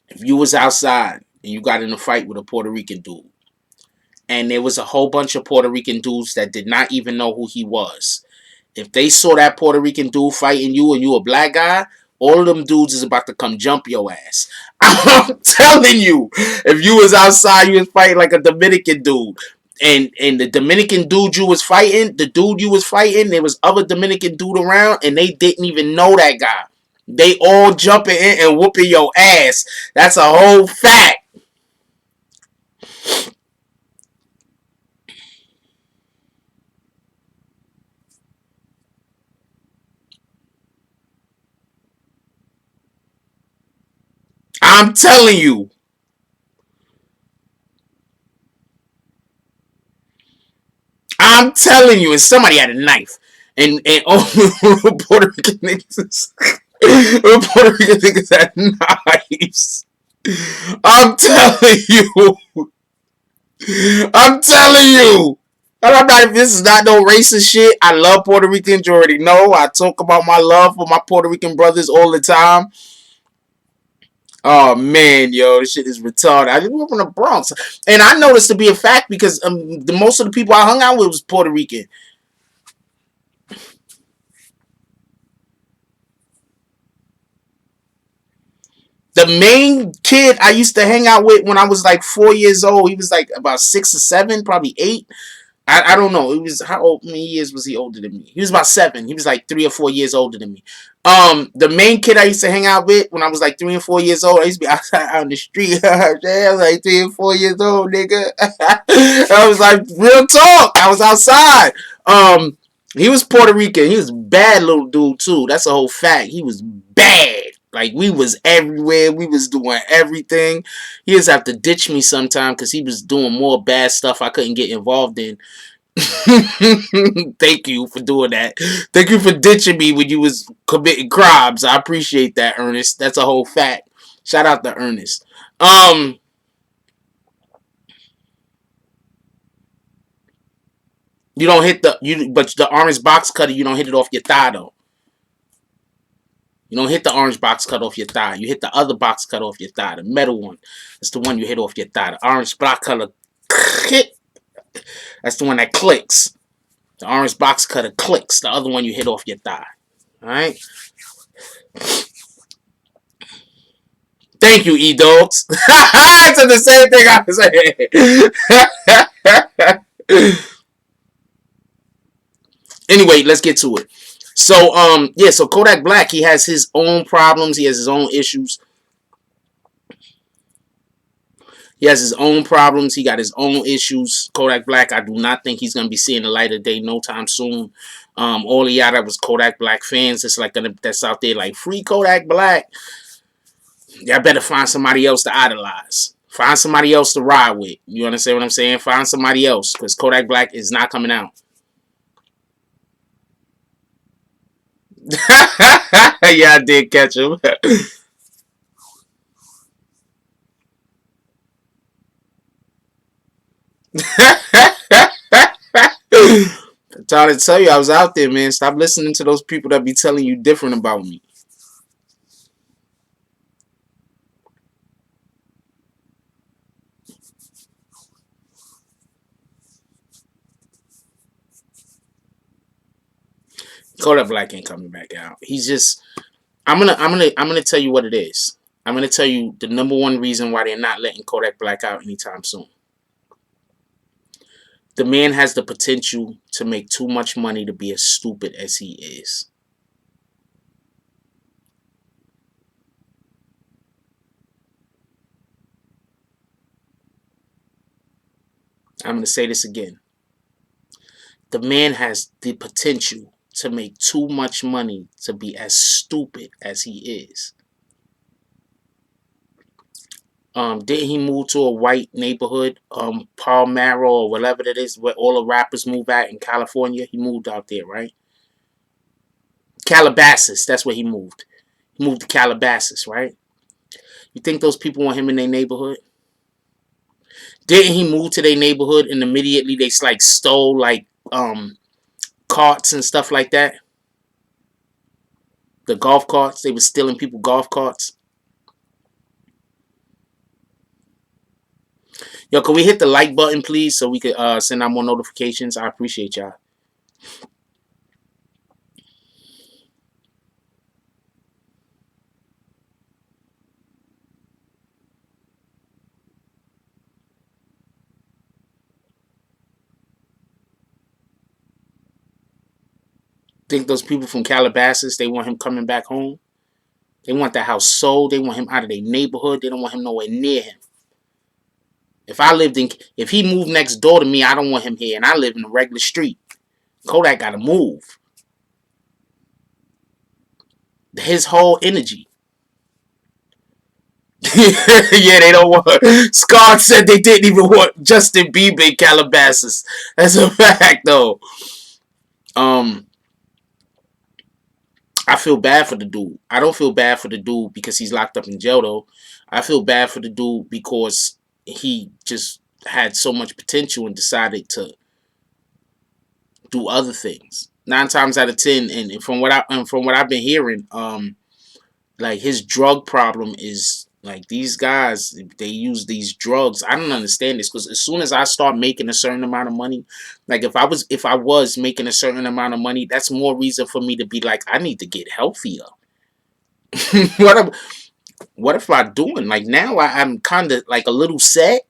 If you was outside and you got in a fight with a Puerto Rican dude, and there was a whole bunch of Puerto Rican dudes that did not even know who he was. If they saw that Puerto Rican dude fighting you and you a black guy, all of them dudes is about to come jump your ass. I'm telling you, if you was outside, you was fighting like a Dominican dude. And the Dominican dude you was fighting, there was other Dominican dude around, and they didn't even know that guy. They all jumping in and whooping your ass. That's a whole fact. I'm telling you. I'm telling you. And somebody had a knife. And all Puerto Rican niggas. Puerto Rican niggas had knives. I'm telling you. I'm telling you. I'm not, this is not no racist shit. I love Puerto Ricans. You already know. I talk about my love for my Puerto Rican brothers all the time. Oh man, yo, this shit is retarded. I grew up in the Bronx, and I noticed to be a fact because the most of the people I hung out with was Puerto Rican. The main kid I used to hang out with when I was like 4 years old, he was like about 6 or 7, probably 8. I don't know. It was how many years was he older than me? He was about 7. He was like 3 or 4 years older than me. The main kid I used to hang out with when I was like 3 and 4 years old, I used to be outside out in the street. I was like 3 and 4 years old, nigga. I was like, real talk. I was outside. He was Puerto Rican. He was a bad little dude too. That's a whole fact. He was bad. Like, we was everywhere. We was doing everything. He just have to ditch me sometime because he was doing more bad stuff I couldn't get involved in. Thank you for doing that. Thank you for ditching me when you was committing crimes. I appreciate that, Ernest. That's a whole fact. Shout out to Ernest. You don't hit but the orange box cutter, you don't hit it off your thigh though. You don't hit the orange box cut off your thigh. You hit the other box cut off your thigh. The metal one. That's the one you hit off your thigh. The orange box cutter. That's the one that clicks. The orange box cutter clicks. The other one you hit off your thigh. Alright? Thank you, E-Dogs. I said the same thing I was saying. Anyway, let's get to it. So, so Kodak Black, he has his own problems. He has his own issues. He has his own problems. He got his own issues. Kodak Black, I do not think he's going to be seeing the light of day no time soon. All he had was Kodak Black fans that's out there like, free Kodak Black. Y'all better find somebody else to idolize. Find somebody else to ride with. You understand what I'm saying? Find somebody else because Kodak Black is not coming out. Yeah, I did catch him. I'm trying to tell you, I was out there, man. Stop listening to those people that be telling you different about me. Kodak Black ain't coming back out. He's just. I'm gonna tell you what it is. I'm gonna tell you the number one reason why they're not letting Kodak Black out anytime soon. The man has the potential to make too much money to be as stupid as he is. I'm gonna say this again. The man has the potential to make too much money to be as stupid as he is. Didn't he move to a white neighborhood, Palmaro or whatever that is, where all the rappers move at in California? He moved out there, right? Calabasas, that's where he moved. He moved to Calabasas, right? You think those people want him in their neighborhood? Didn't he move to their neighborhood and immediately they like stole like carts and stuff like that? The golf carts, they were stealing people golf carts. Yo, can we hit the like button, please, so we could send out more notifications? I appreciate y'all. Think those people from Calabasas, they want him coming back home? They want that house sold. They want him out of their neighborhood. They don't want him nowhere near him. If he moved next door to me, I don't want him here, and I live in a regular street. Kodak got to move. His whole energy. Yeah, they don't want. Scott said they didn't even want Justin Bieber in Calabasas. That's a fact, though. Um, I feel bad for the dude. I don't feel bad for the dude because he's locked up in jail, though. I feel bad for the dude because he just had so much potential and decided to do other things. 9 times out of 10, and from what I've been hearing, like his drug problem is like these guys, they use these drugs. I don't understand this because as soon as I start making a certain amount of money, like if I was making a certain amount of money, that's more reason for me to be like, I need to get healthier. what what if I doing? Like now I'm kind of like a little set.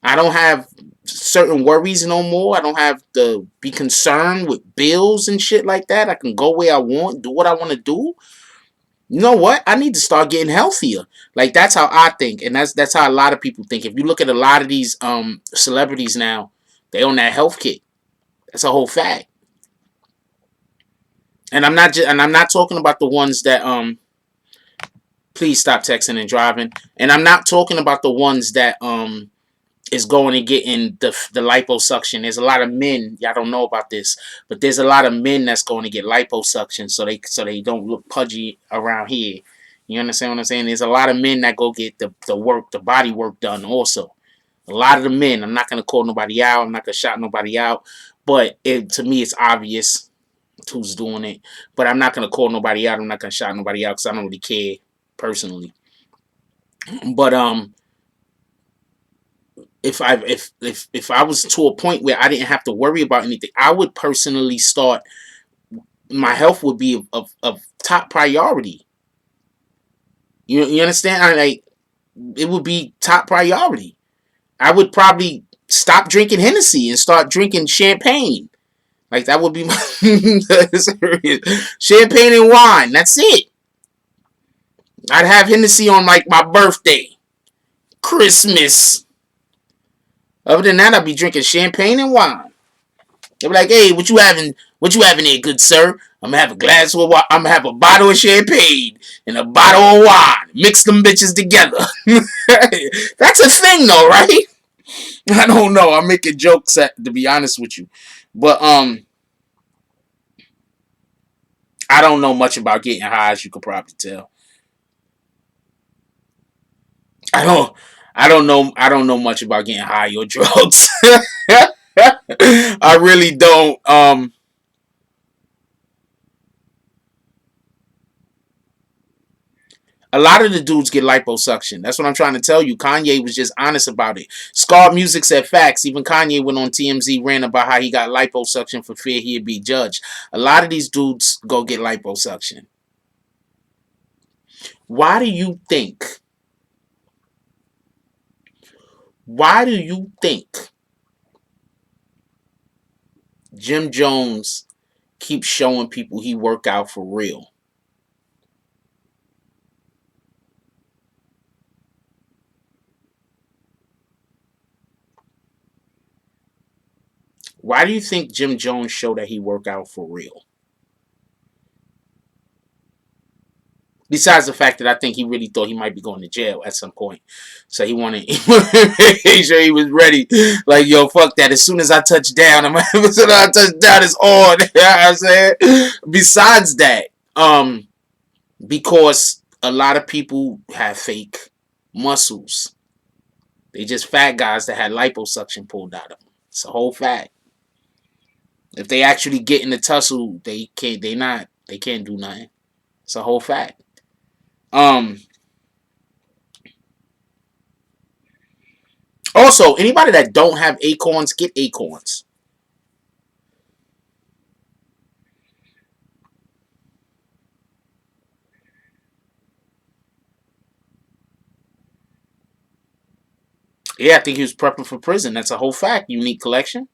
I don't have certain worries no more. I don't have to be concerned with bills and shit like that. I can go where I want, do what I want to do. You know what? I need to start getting healthier. Like that's how I think, and that's how a lot of people think. If you look at a lot of these celebrities now, they on that health kick. That's a whole fact. And I'm not talking about the ones that please stop texting and driving. And I'm not talking about the ones that is going and getting the liposuction. There's a lot of men, y'all don't know about this, but there's a lot of men that's going to get liposuction so they don't look pudgy around here. You understand what I'm saying? There's a lot of men that go get the body work done also. A lot of the men, I'm not going to call nobody out. I'm not going to shout nobody out. But to me, it's obvious who's doing it. But I'm not going to call nobody out. I'm not going to shout nobody out because I don't really care personally. But if I was to a point where I didn't have to worry about anything, I would personally start. My health would be of top priority. You understand? It would be top priority. I would probably stop drinking Hennessy and start drinking champagne. Like that would be my champagne and wine. That's it. I'd have Hennessy on like my birthday, Christmas. Other than that, I'd be drinking champagne and wine. They'd be like, "Hey, what you having? What you having there, good sir? I'm gonna have a glass of wine. I'm gonna have a bottle of champagne and a bottle of wine. Mix them bitches together." That's a thing, though, right? I don't know. I'm making jokes, to be honest with you, but I don't know much about getting high, as you could probably tell. I don't. I don't know much about getting high or drugs. I really don't. A lot of the dudes get liposuction. That's what I'm trying to tell you. Kanye was just honest about it. Scar Music said facts. Even Kanye went on TMZ, ran about how he got liposuction for fear he'd be judged. A lot of these dudes go get liposuction. Why do you think? Why do you think Jim Jones keeps showing people he work out for real? Why do you think Jim Jones showed that he work out for real? Besides the fact that I think he really thought he might be going to jail at some point. So he wanted to make sure he was ready. Like, yo, fuck that. As soon as I touch down, as soon as I touch down, it's on. You know what I'm saying? Besides that, because a lot of people have fake muscles. They just fat guys that had liposuction pulled out of them. It's a whole fact. If they actually get in the tussle, they can't do nothing. It's a whole fact. Also, anybody that don't have acorns, get acorns. Yeah, I think he was prepping for prison. That's a whole fact. Unique collection.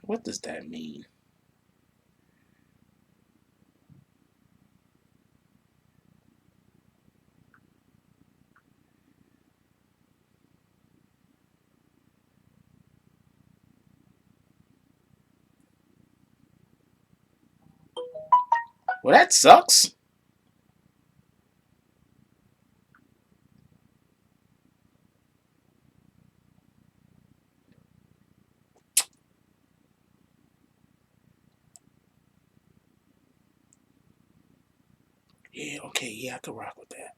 What does that mean? Well, that sucks. Yeah, okay, yeah, I could rock with that.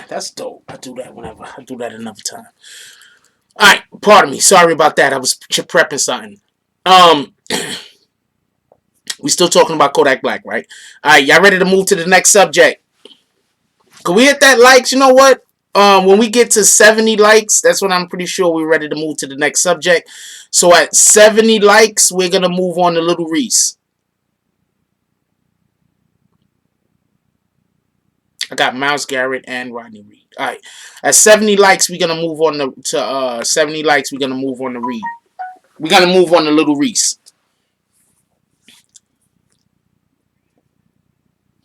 That's dope. I do that whenever. I do that another time. Alright, pardon me. Sorry about that. I was prepping something. We still talking about Kodak Black, right? Alright, y'all ready to move to the next subject? Can we hit that likes? You know what? When we get to 70 likes, that's when I'm pretty sure we're ready to move to the next subject. So at 70 likes, we're gonna move on to Little Reese. I got Myles Garrett and Rodney Reed. All right, at 70 likes, we're gonna move on to 70 likes. We're gonna move on to Reed. We're gonna move on to Little Reese.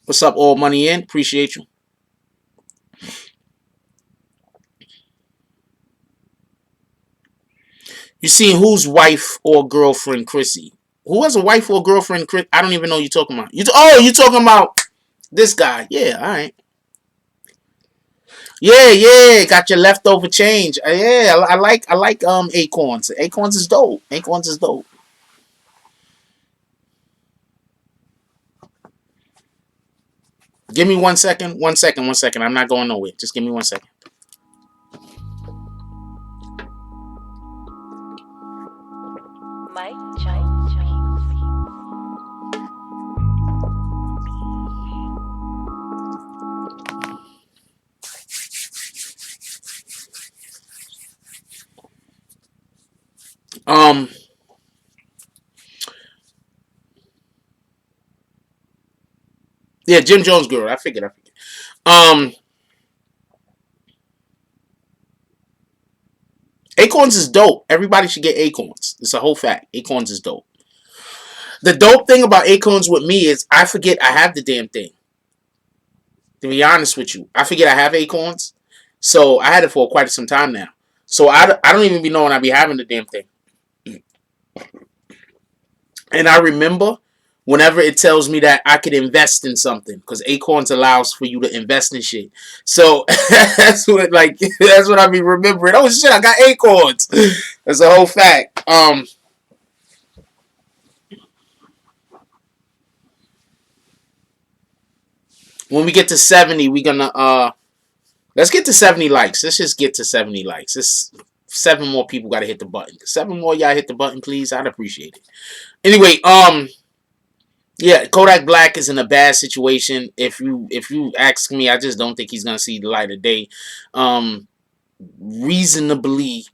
What's up, All Money In? Appreciate you. You seen whose wife or girlfriend, Chrissy? Who has a wife or girlfriend, Chris? I don't even know what you're talking about. You talking about this guy? Yeah, all right. Yeah, got your leftover change. Yeah, I like acorns. Acorns is dope. Acorns is dope. Give me 1 second. 1 second. 1 second. I'm not going nowhere. Just give me 1 second. Mike Jones. Um, yeah, Jim Jones girl. I figured. Um, acorns is dope. Everybody should get acorns. It's a whole fact. Acorns is dope. The dope thing about acorns with me is I forget I have the damn thing. To be honest with you, I forget I have Acorns. So I had it for quite some time now. So I don't even be knowing I be having the damn thing. And I remember whenever it tells me that I could invest in something, because Acorns allows for you to invest in shit. So that's what I be remembering. Oh shit, I got Acorns. That's a whole fact. When we get to 70, we gonna let's get to 70 likes. Let's just get to 70 likes. It's 7 more people gotta hit the button. 7 more y'all hit the button, please. I'd appreciate it. Anyway, yeah, Kodak Black is in a bad situation. If you ask me, I just don't think he's gonna see the light of day. Um, reasonably,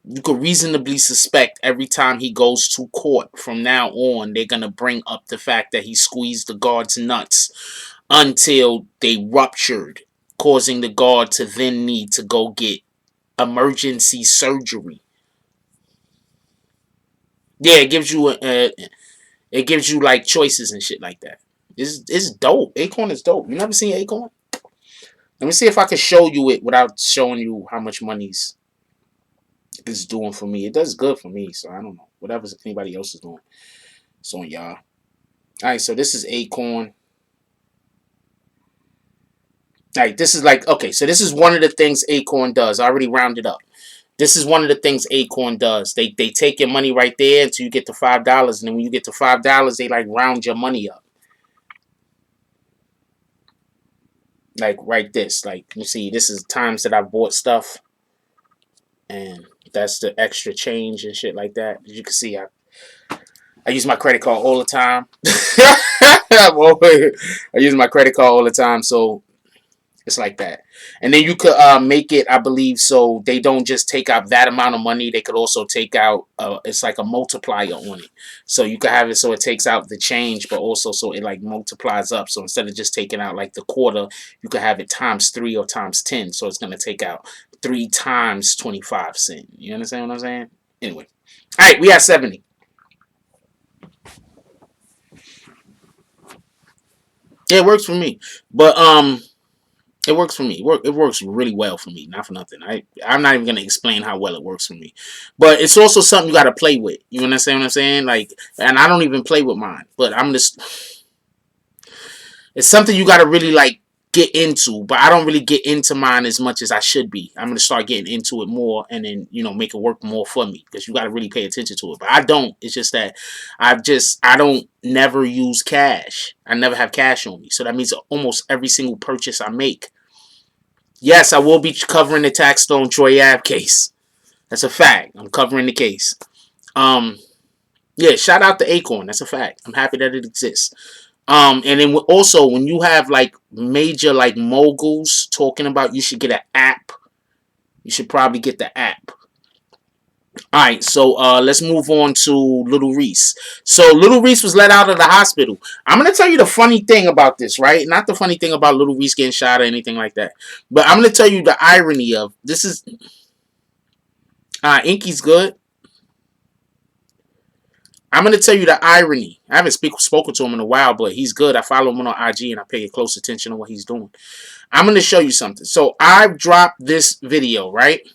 you could reasonably suspect every time he goes to court from now on, they're gonna bring up the fact that he squeezed the guard's nuts until they ruptured, causing the guard to then need to go get emergency surgery. Yeah, it gives you like choices and shit like that. It's dope. Acorn is dope. You never seen Acorn? Let me see if I can show you it without showing you how much money's it's doing for me. It does good for me, so I don't know. Whatever anybody else is doing, it's on y'all. Alright, so this is Acorn. Alright, this is like, okay, so this is one of the things Acorn does. I already rounded up. This is one of the things Acorn does. They take your money right there until you get to $5, and then when you get to $5, they like round your money up. Like right this. Like you see, this is times that I bought stuff. And that's the extra change and shit like that. As you can see, I use my credit card all the time. I use my credit card all the time, so it's like that. And then you could make it, I believe, so they don't just take out that amount of money. They could also take out, it's like a multiplier on it. So you could have it so it takes out the change, but also so it like multiplies up. So instead of just taking out like the quarter, you could have it times 3 or times 10. So it's going to take out 3 times 25 cents. You understand what I'm saying? Anyway. All right, we have 70. Yeah, it works for me. But it works for me. It works really well for me. Not for nothing. I'm not even gonna explain how well it works for me. But it's also something you gotta play with. You understand what I'm saying? Like, and I don't even play with mine. But I'm just, it's something you gotta really like get into. But I don't really get into mine as much as I should be. I'm gonna start getting into it more, and then make it work more for me, because you gotta really pay attention to it. But I don't. It's just that I don't never use cash. I never have cash on me. So that means almost every single purchase I make. Yes, I will be covering the Tax Stone Troy Ave case. That's a fact. I'm covering the case. Yeah, shout out to Acorn. That's a fact. I'm happy that it exists. And then also when you have like major like moguls talking about you should get an app, you should probably get the app. All right, so let's move on to Little Reese. So Little Reese was let out of the hospital. I'm gonna tell you the funny thing about this, right? Not the funny thing about Little Reese getting shot or anything like that, but I'm gonna tell you the irony of this is. Inky's good. I'm gonna tell you the irony. I haven't spoken to him in a while, but he's good. I follow him on IG and I pay close attention to what he's doing. I'm gonna show you something. So I've dropped this video, right?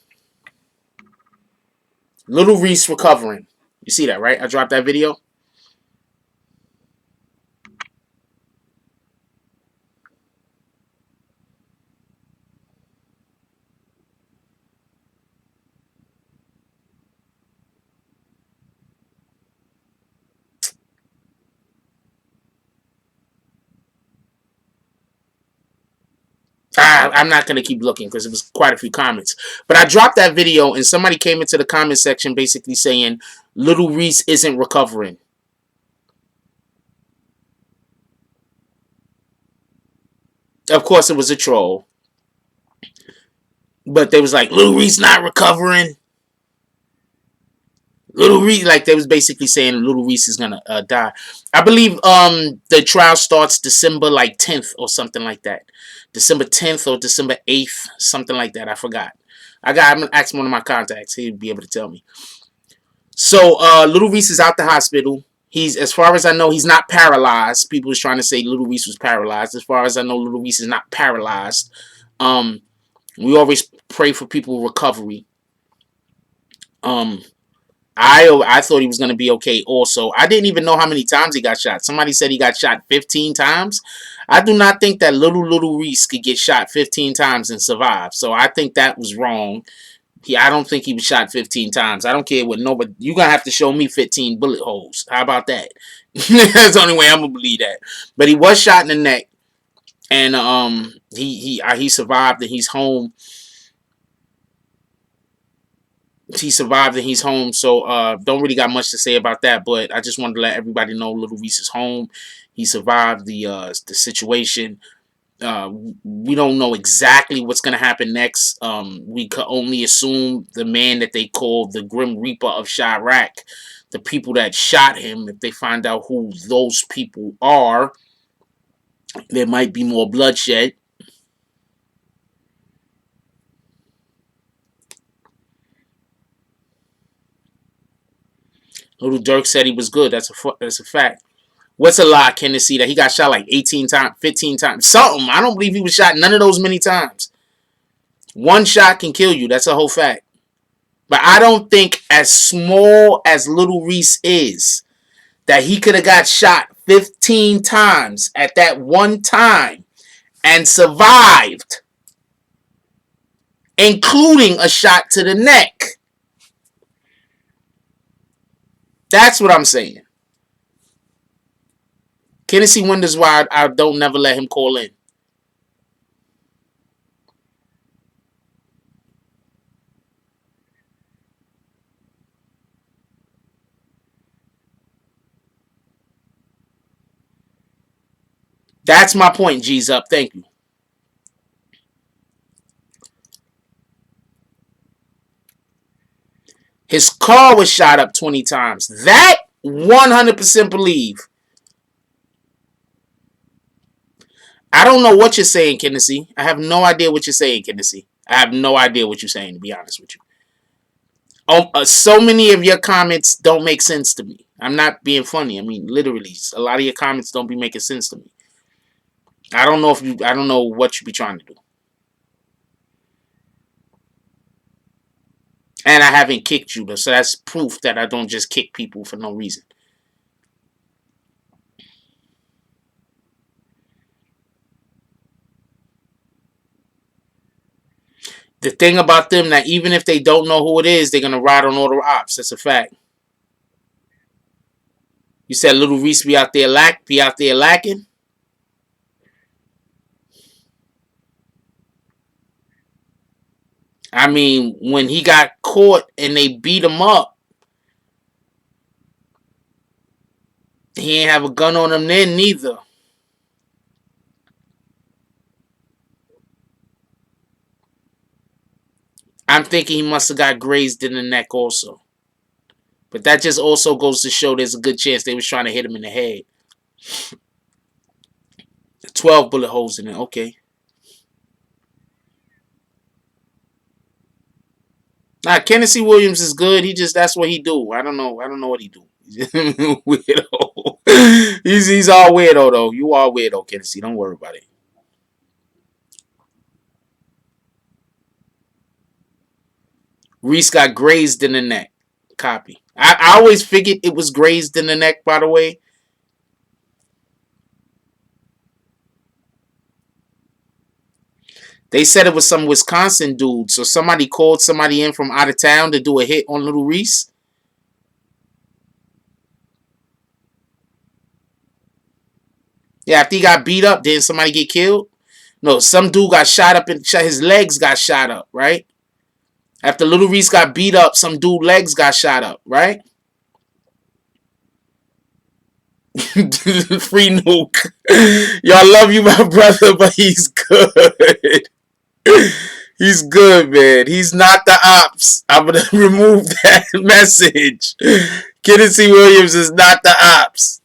Little Reese recovering. You see that, right? I dropped that video. I'm not going to keep looking because it was quite a few comments. But I dropped that video and somebody came into the comment section basically saying Little Reese isn't recovering. Of course, it was a troll. But they was like, Little Reese not recovering. Little Reese, like they was basically saying Little Reese is going to die. I believe the trial starts December like 10th or something like that. December 10th or December 8th, something like that. I forgot. I'm going to ask one of my contacts. He'd be able to tell me. So, Little Reese is out the hospital. He's, as far as I know, he's not paralyzed. People was trying to say Little Reese was paralyzed. As far as I know, Little Reese is not paralyzed. Um, we always pray for people recovery. Um, I thought he was gonna be okay. Also, I didn't even know how many times he got shot. Somebody said he got shot 15 times. I do not think that little Reese could get shot 15 times and survive. So I think that was wrong. I don't think he was shot 15 times. I don't care what nobody. You're gonna have to show me 15 bullet holes. How about that? That's the only way I'm gonna believe that. But he was shot in the neck, and he survived and he's home. He survived and he's home. So don't really got much to say about that. But I just wanted to let everybody know Little Reese is home. He survived the situation. We don't know exactly what's going to happen next. We could only assume the man that they call the Grim Reaper of Chirac, the people that shot him, if they find out who those people are, there might be more bloodshed. Little Dirk said he was good. That's a fact. What's a lie, Tennessee, that he got shot like 18 times, 15 times, something? I don't believe he was shot none of those many times. One shot can kill you. That's a whole fact. But I don't think, as small as Little Reese is, that he could have got shot 15 times at that one time and survived, including a shot to the neck. That's what I'm saying. Tennessee wonders why I don't never let him call in. That's my point, G's up. Thank you. His car was shot up 20 times. That 100% believe. I don't know what you're saying, Tennessee. I have no idea what you're saying, Tennessee. I have no idea what you're saying, to be honest with you. So many of your comments don't make sense to me. I'm not being funny. I mean, literally, a lot of your comments don't be making sense to me. I don't know what you be trying to do. And I haven't kicked you, so that's proof that I don't just kick people for no reason. The thing about them, that even if they don't know who it is, they're gonna ride on all the ops. That's a fact. You said Little Reese be out there lacking. I mean, when he got caught and they beat him up, he ain't have a gun on him then neither. I'm thinking he must have got grazed in the neck also. But that just also goes to show there's a good chance they was trying to hit him in the head. 12 bullet holes in it. Okay. Nah, Tennessee Williams is good. That's what he do. I don't know what he do. Weirdo. He's all weirdo though. You are weirdo, Tennessee. Don't worry about it. Reese got grazed in the neck. Copy. I always figured it was grazed in the neck, by the way. They said it was some Wisconsin dude. So somebody called somebody in from out of town to do a hit on Little Reese. Yeah, after he got beat up, didn't somebody get killed? No, some dude got shot up and his legs got shot up, right? After Little Reese got beat up, some dude legs got shot up, right? Free Nuke. Y'all love you, my brother, but he's good. He's good, man. He's not the ops. I'm going to remove that message. Tennessee Williams is not the ops.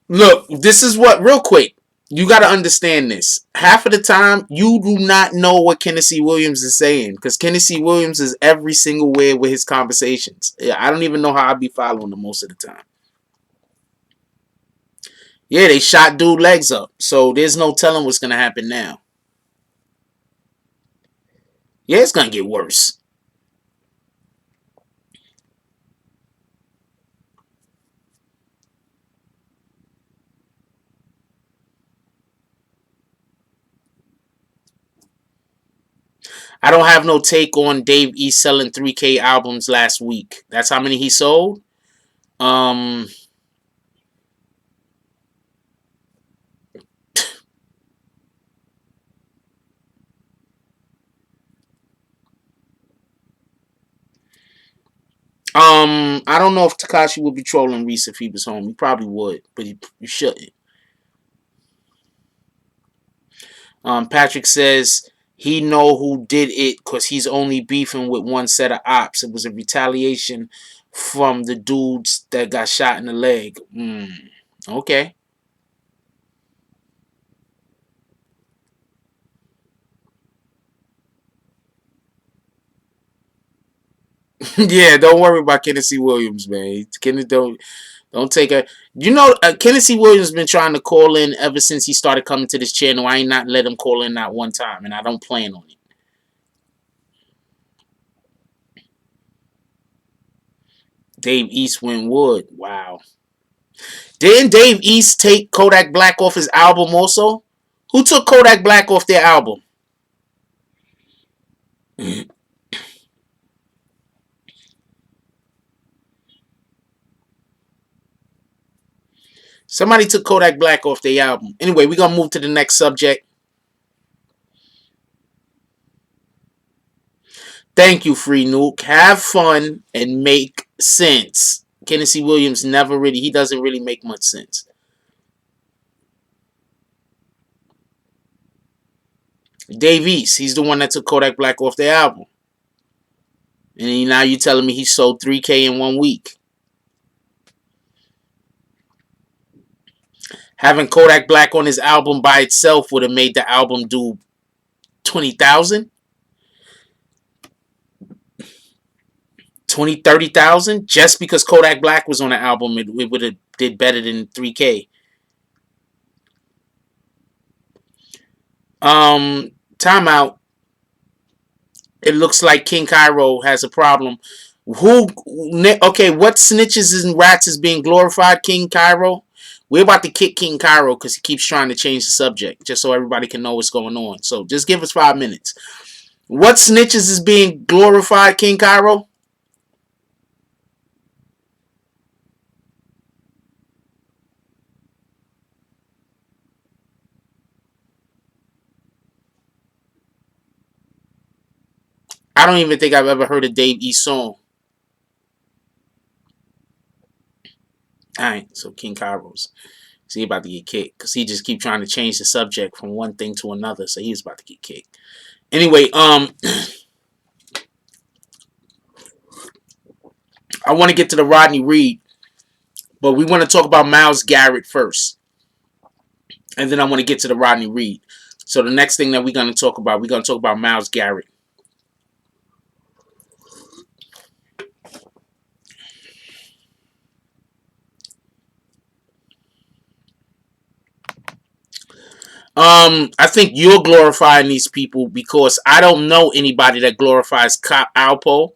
Look, this is what, real quick, you got to understand this. Half of the time, you do not know what Tennessee Williams is saying because Tennessee Williams is every single word with his conversations. Yeah, I don't even know how I be following them most of the time. Yeah, they shot dude legs up, so there's no telling what's gonna happen now. Yeah, it's gonna get worse. I don't have no take on Dave East selling 3K albums last week. That's how many he sold. Um, I don't know if Takashi would be trolling Reese if he was home. He probably would, but he shouldn't. Patrick says he know who did it because he's only beefing with one set of ops. It was a retaliation from the dudes that got shot in the leg. Okay. Yeah, don't worry about Tennessee Williams, man. Kenneth don't take a. You know, Tennessee Williams been trying to call in ever since he started coming to this channel. I ain't not let him call in not one time, and I don't plan on it. Dave East went wood. Wow. Didn't Dave East take Kodak Black off his album also? Who took Kodak Black off their album? Somebody took Kodak Black off their album. Anyway, we're going to move to the next subject. Thank you, Free Nuke. Have fun and make sense. Tennessee Williams he doesn't really make much sense. Dave East, he's the one that took Kodak Black off their album. And now you're telling me he sold 3K in 1 week. Having Kodak Black on his album by itself would have made the album do 20,000, 20, 30,000 just because Kodak Black was on the album. It would have did better than 3K. Timeout. It looks like King Cairo has a problem. Okay, what snitches and rats is being glorified? King Cairo? We're about to kick King Cairo because he keeps trying to change the subject just so everybody can know what's going on. So just give us 5 minutes. What snitches is being glorified, King Cairo? I don't even think I've ever heard a Dave East song. Alright, so King Cairo's. So he about to get kicked because he just keep trying to change the subject from one thing to another. So he was about to get kicked. Anyway, I want to get to the Rodney Reed, but we want to talk about Myles Garrett first. And then I want to get to the Rodney Reed. So the next thing that we're going to talk about Myles Garrett. I think you're glorifying these people because I don't know anybody that glorifies Alpo.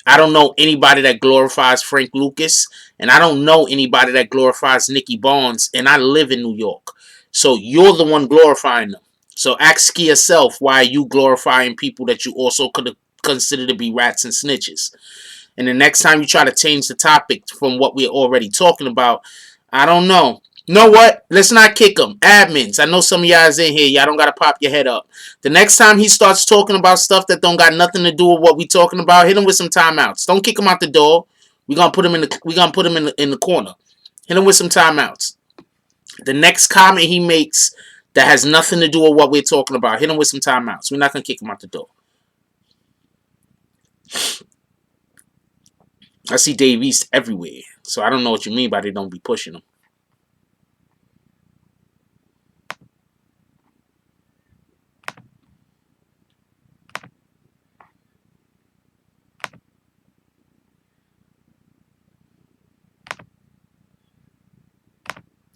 I don't know anybody that glorifies Frank Lucas. And I don't know anybody that glorifies Nicky Barnes. And I live in New York. So you're the one glorifying them. So ask yourself, why are you glorifying people that you also could consider to be rats and snitches? And the next time you try to change the topic from what we're already talking about, I don't know. You know what? Let's not kick him. Admins, I know some of y'all is in here. Y'all don't got to pop your head up. The next time he starts talking about stuff that don't got nothing to do with what we talking about, hit him with some timeouts. Don't kick him out the door. We're gonna put him in the corner. Hit him with some timeouts. The next comment he makes that has nothing to do with what we're talking about, hit him with some timeouts. We're not gonna kick him out the door. I see Dave East everywhere. So I don't know what you mean by they don't be pushing him.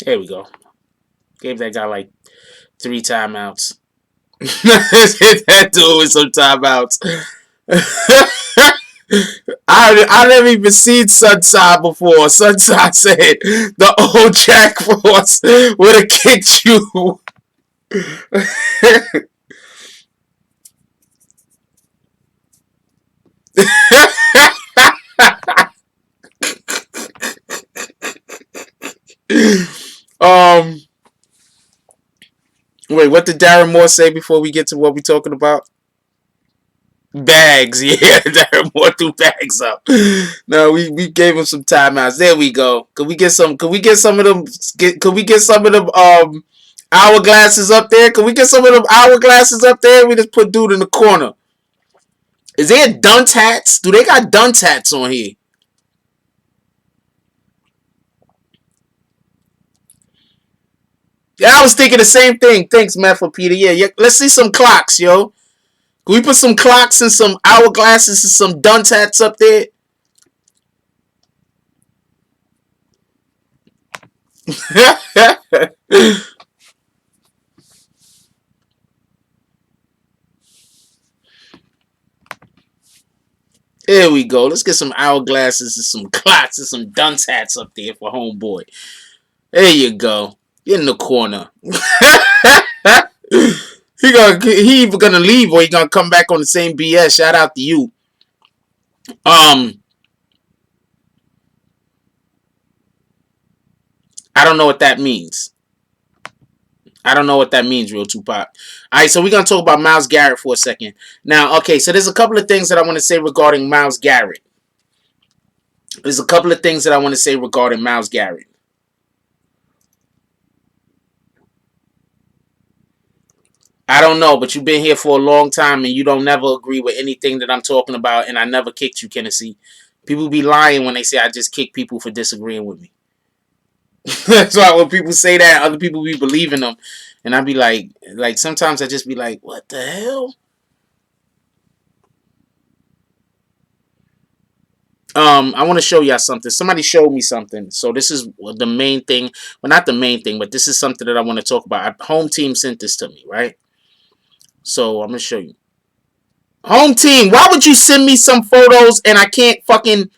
There we go. Gave that guy like 3 timeouts. Hit that dude with some timeouts. I never even seen Sunside before. Sunside said the old Jack Frost would have kicked you. um, wait, what did Darren Moore say before we get to what we're talking about? Bags, yeah, Darren Moore threw bags up. No, we gave him some timeouts. There we go. Could we get some of them? Could we get some of them hourglasses up there? Could we get some of them hourglasses up there? We just put dude in the corner. Is there dunce hats? Do they got dunce hats on here? Yeah, I was thinking the same thing. Thanks, Matt, for Peter. Yeah, let's see some clocks, yo. Can we put some clocks and some hourglasses and some dunce hats up there? There we go. Let's get some hourglasses and some clocks and some dunce hats up there for homeboy. There you go. Get in the corner. He either gonna leave or he gonna come back on the same BS. Shout out to you. I don't know what that means. I don't know what that means, real Tupac. Alright, so we're gonna talk about Myles Garrett for a second. Now, okay, so there's a couple of things that I want to say regarding Myles Garrett. There's a couple of things that I want to say regarding Myles Garrett. I don't know, but you've been here for a long time and you don't never agree with anything that I'm talking about, and I never kicked you, Tennessee. People be lying when they say I just kick people for disagreeing with me. That's why when people say that, other people be believing them, and I be like sometimes I just be like, what the hell? I want to show y'all something. Somebody showed me something. So this is the main thing. Well, not the main thing, but this is something that I want to talk about. Home team sent this to me, right? So I'm gonna show you. Home team, why would you send me some photos and I can't fucking...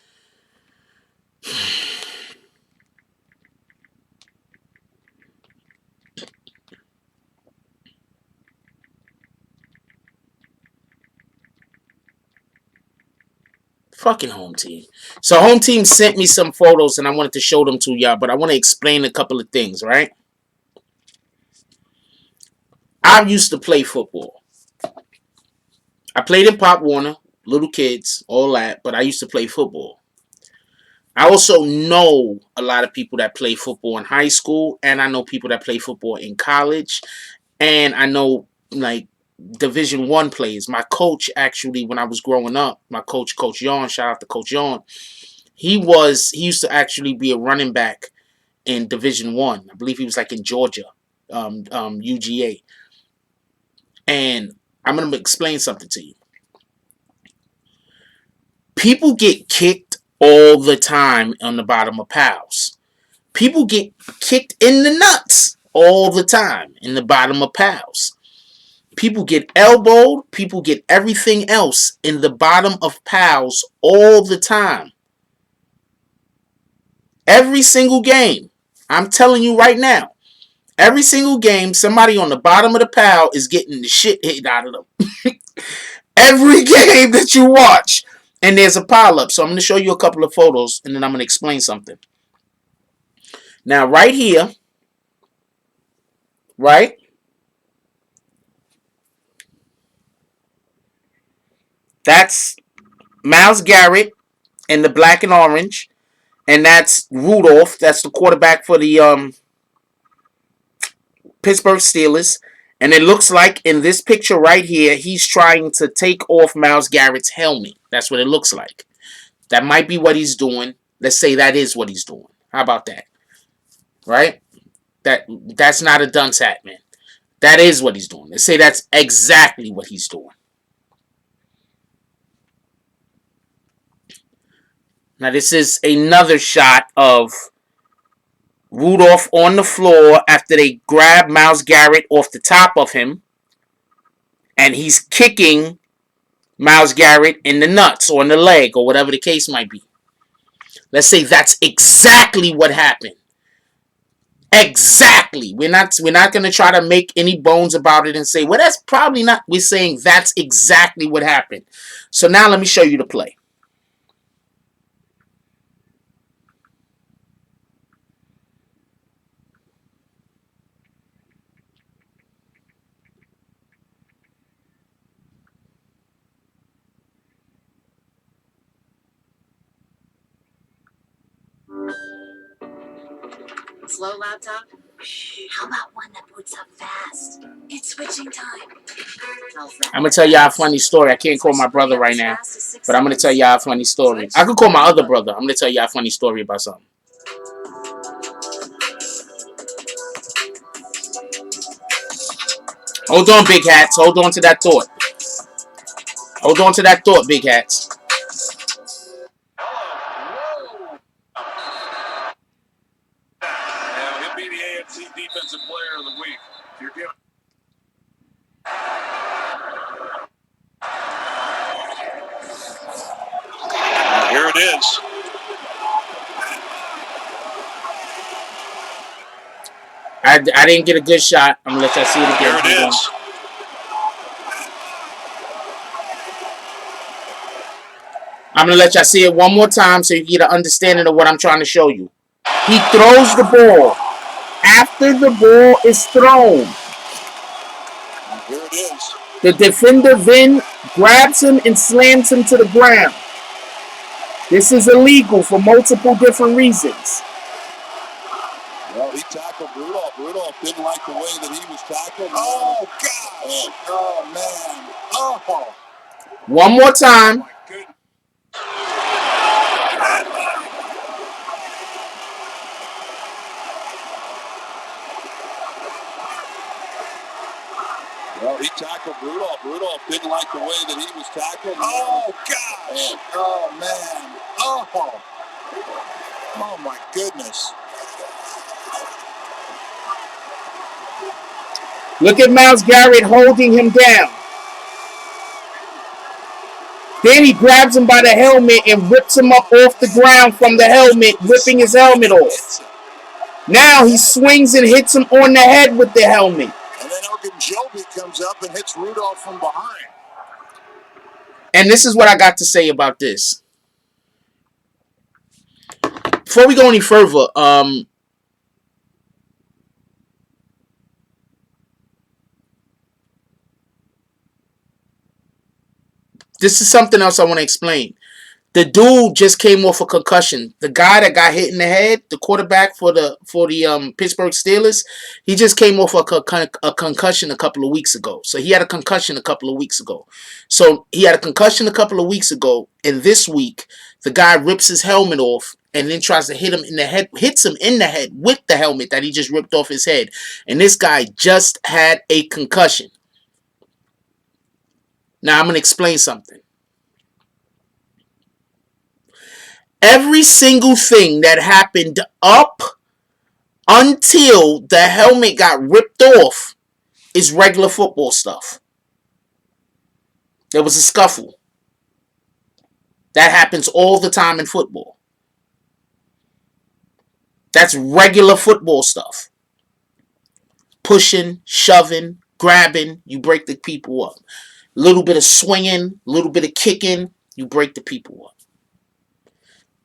Fucking home team. So home team sent me some photos and I wanted to show them to y'all, but I want to explain a couple of things, right? I used to play football. I played in Pop Warner, little kids, all that, but I used to play football. I also know a lot of people that play football in high school, and I know people that play football in college, and I know like Division I players. My coach, actually, when I was growing up, my coach, Coach Yarn, shout out to Coach Yarn, he used to actually be a running back in Division I. I believe he was like in Georgia, UGA. And I'm going to explain something to you. People get kicked all the time on the bottom of pals. People get kicked in the nuts all the time in the bottom of pals. People get elbowed. People get everything else in the bottom of pals all the time. Every single game. I'm telling you right now. Every single game, somebody on the bottom of the pal is getting the shit hit out of them. Every game that you watch, and there's a pile up. So I'm going to show you a couple of photos, and then I'm going to explain something. Now, right here, right? That's Myles Garrett in the black and orange, and that's Rudolph. That's the quarterback for the Pittsburgh Steelers. And it looks like in this picture right here, he's trying to take off Myles Garrett's helmet. That's what it looks like. That might be what he's doing. Let's say that is what he's doing. How about that? Right? That's not a dunce hat, man. That is what he's doing. Let's say that's exactly what he's doing. Now this is another shot of Rudolph on the floor after they grab Myles Garrett off the top of him, and he's kicking Myles Garrett in the nuts or in the leg or whatever the case might be. Let's say that's exactly what happened. Exactly. We're not going to try to make any bones about it and say, well, that's probably not. We're saying that's exactly what happened. So now let me show you the play. Slow laptop? How about one that boots up fast? It's switching time. I'm going to tell y'all a funny story. I can't call my brother right now, but I'm going to tell y'all a funny story. I could call my other brother. I'm going to tell y'all a funny story about something. Hold on, big hats. Hold on to that thought. Hold on to that thought, big hats. Now, he'll be the AFC Defensive Player of the Week. You're giving. Here it is. I didn't get a good shot. I'm going to let y'all see it again. Here it is. I'm going to let y'all see it one more time so you get an understanding of what I'm trying to show you. He throws the ball. After the ball is thrown, Here it is. the defender then grabs him and slams him to the ground. This is illegal for multiple different reasons. Well, he tackled Rudolph. Rudolph didn't like the way that he was tackled. Oh, God. Oh, man. Oh. One more time. My goodness. Well, he tackled Rudolph. Rudolph didn't like the way that he was tackled. Oh, gosh. Oh, man. Oh. Oh, my goodness. Look at Myles Garrett holding him down. Then he grabs him by the helmet and rips him up off the ground from the helmet, ripping his helmet off. Now he swings and hits him on the head with the helmet. And then Ogunjobi comes up and hits Rudolph from behind. And this is what I got to say about this. Before we go any further, this is something else I want to explain. The dude just came off a concussion. The guy that got hit in the head, the quarterback for the Pittsburgh Steelers, he just came off a concussion a couple of weeks ago. So he had a concussion a couple of weeks ago. So he had a concussion a couple of weeks ago, and this week the guy rips his helmet off and then tries to hit him in the head, hits him in the head with the helmet that he just ripped off his head. And this guy just had a concussion. Now I'm going to explain something. Every single thing that happened up until the helmet got ripped off is regular football stuff. There was a scuffle. That happens all the time in football. That's regular football stuff. Pushing, shoving, grabbing, you break the people up. A little bit of swinging, a little bit of kicking, you break the people up.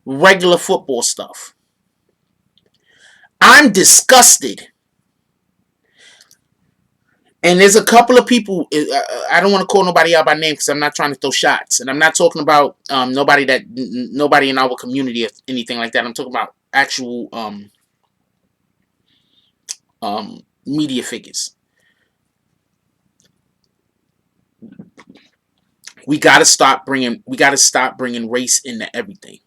Regular football stuff. I'm disgusted. And there's a couple of people, I don't want to call nobody out by name because I'm not trying to throw shots. And I'm not talking about nobody in our community or anything like that. I'm talking about actual media figures. We gotta stop bringing race into everything.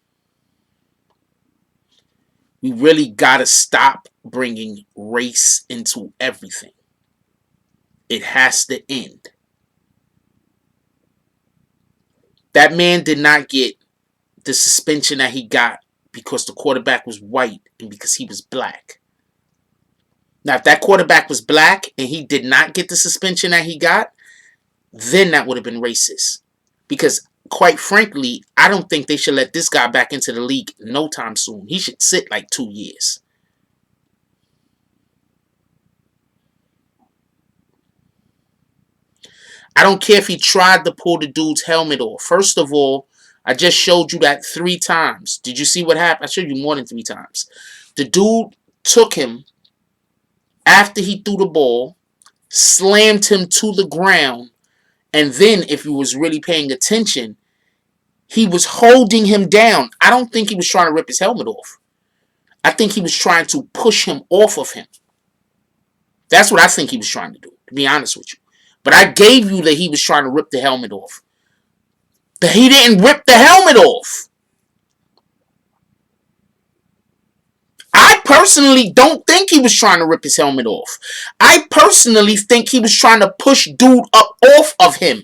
We really gotta stop bringing race into everything. It has to end. That man did not get the suspension that he got because the quarterback was white and because he was black. Now, if that quarterback was black and he did not get the suspension that he got, then that would have been racist. Because, quite frankly, I don't think they should let this guy back into the league no time soon. He should sit like 2 years. I don't care if he tried to pull the dude's helmet off. First of all, I just showed you that 3 times. Did you see what happened? I showed you more than 3 times. The dude took him after he threw the ball, slammed him to the ground, and then, if you was really paying attention, he was holding him down. I don't think he was trying to rip his helmet off. I think he was trying to push him off of him. That's what I think he was trying to do, to be honest with you. But I gave you that he was trying to rip the helmet off. That he didn't rip the helmet off. I personally don't think he was trying to rip his helmet off. I personally think he was trying to push dude up off of him.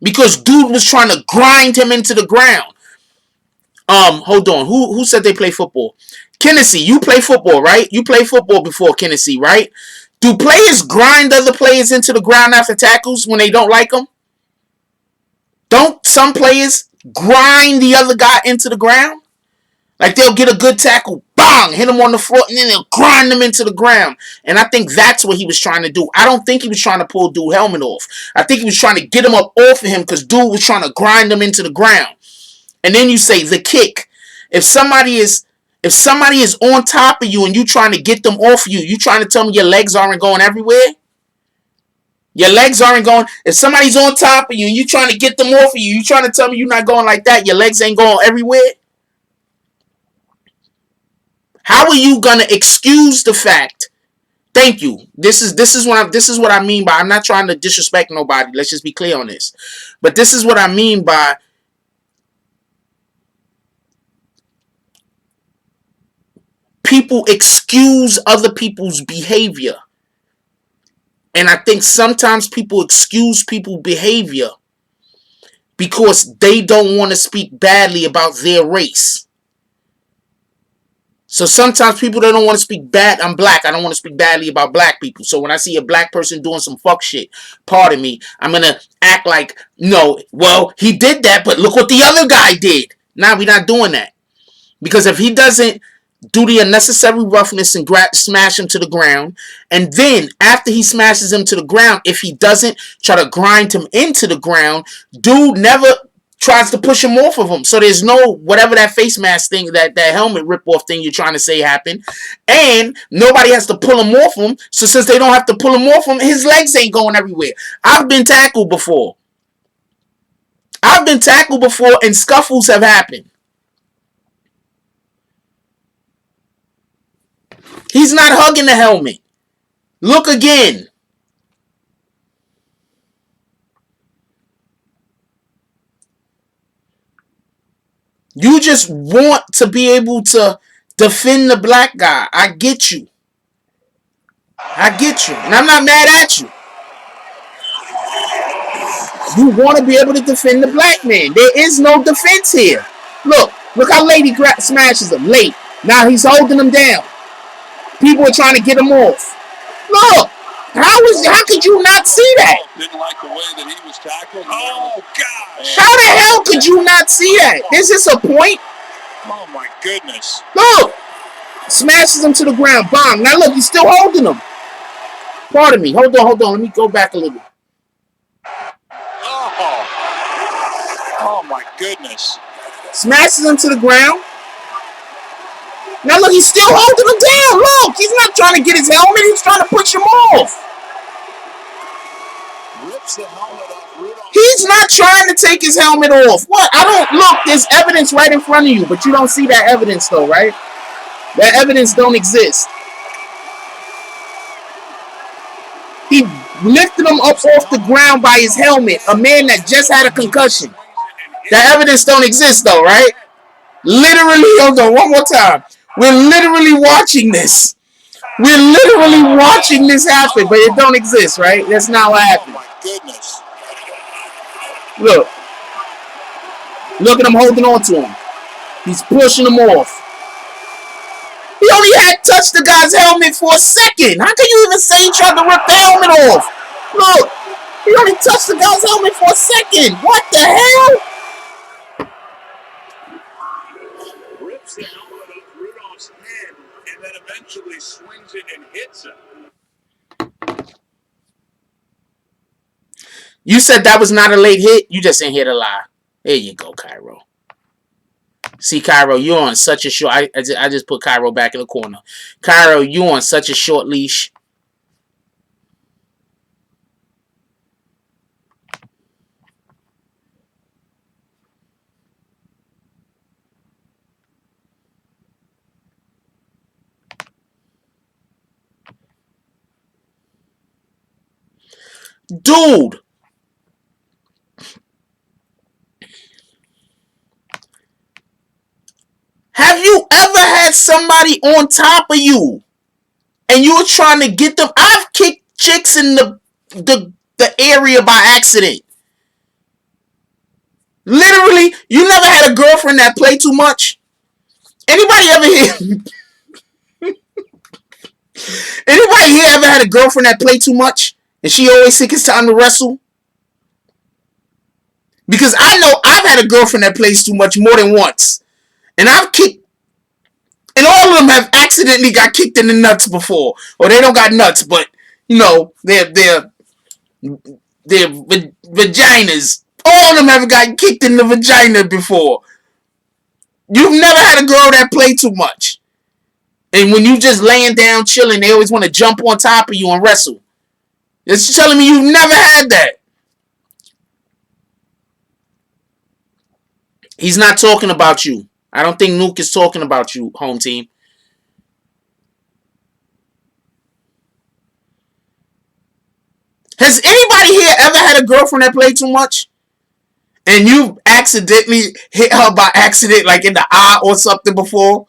Because dude was trying to grind him into the ground. Hold on. Who said they play football? Kennedy, you play football, right? You play football before, Kennedy, right? Do players grind other players into the ground after tackles when they don't like them? Don't some players grind the other guy into the ground? Like they'll get a good tackle, bang, hit him on the foot, and then they'll grind him into the ground. And I think that's what he was trying to do. I don't think he was trying to pull dude's helmet off. I think he was trying to get him up off of him because dude was trying to grind him into the ground. And then you say the kick. If somebody is on top of you and you trying to get them off you trying to tell me your legs aren't going everywhere? Your legs aren't going. If somebody's on top of you and you trying to get them off of you trying to tell me you're not going like that, your legs ain't going everywhere? How are you gonna excuse the fact? Thank you. This is what I mean by, I'm not trying to disrespect nobody. Let's just be clear on this. But this is what I mean by people excuse other people's behavior. And I think sometimes people excuse people's behavior because they don't want to speak badly about their race. So sometimes people don't want to speak bad. I'm black. I don't want to speak badly about black people. So when I see a black person doing some fuck shit, pardon me, I'm going to act like, no, well, he did that, but look what the other guy did. Nah, we're not doing that. Because if he doesn't do the unnecessary roughness and smash him to the ground, and then after he smashes him to the ground, if he doesn't try to grind him into the ground, dude never tries to push him off of him. So there's no whatever that face mask thing, that helmet rip-off thing you're trying to say happened. And nobody has to pull him off him. So since they don't have to pull him off him, his legs ain't going everywhere. I've been tackled before. And scuffles have happened. He's not hugging the helmet. Look again. You just want to be able to defend the black guy. I get you. And I'm not mad at you. You want to be able to defend the black man. There is no defense here. Look how late he smashes him. Late. Now he's holding him down. People are trying to get him off. Look. How could you not see that? Didn't like the way that he was tackled. Oh, God. How the hell could you not see that? This is a point. Oh, my goodness. Look. Smashes him to the ground. Bang. Now, look, he's still holding him. Pardon me. Hold on. Let me go back a little. Oh, my goodness. Smashes him to the ground. Now, look, he's still holding him down. Look, he's not trying to get his helmet. He's trying to push him off. Rips the helmet off. He's not trying to take his helmet off. What? Look, there's evidence right in front of you, but you don't see that evidence, though, right? That evidence don't exist. He lifted him up off the ground by his helmet. A man that just had a concussion. The evidence don't exist though, right? Literally, hold on, one more time. We're literally watching this. We're literally watching this happen, but it don't exist, right? That's not what happened. Oh my goodness. Look at him holding on to him. He's pushing him off. He only had touched the guy's helmet for a second. How can you even say he tried to rip the helmet off? Look, he only touched the guy's helmet for a second. What the hell? Rips the helmet off Rudolph's head and then eventually swings it and hits him. You said that was not a late hit? You just ain't here to lie. There you go, Cairo. See, Cairo, you're on such a short... I just put Cairo back in the corner. Cairo, you're on such a short leash. Dude! Have you ever had somebody on top of you and you were trying to get them? I've kicked chicks in the area by accident. Literally, you never had a girlfriend that played too much? Anybody ever here? Anybody here ever had a girlfriend that played too much and she always think it's time to wrestle? Because I know I've had a girlfriend that plays too much more than once. And I've kicked, and all of them have accidentally got kicked in the nuts before. Or they don't got nuts, but, you know, their vaginas. All of them have gotten kicked in the vagina before. You've never had a girl that played too much. And when you just laying down chilling, they always want to jump on top of you and wrestle. It's telling me you've never had that. He's not talking about you. I don't think Nuke is talking about you, home team. Has anybody here ever had a girlfriend that played too much? And you accidentally hit her by accident, like in the eye or something before?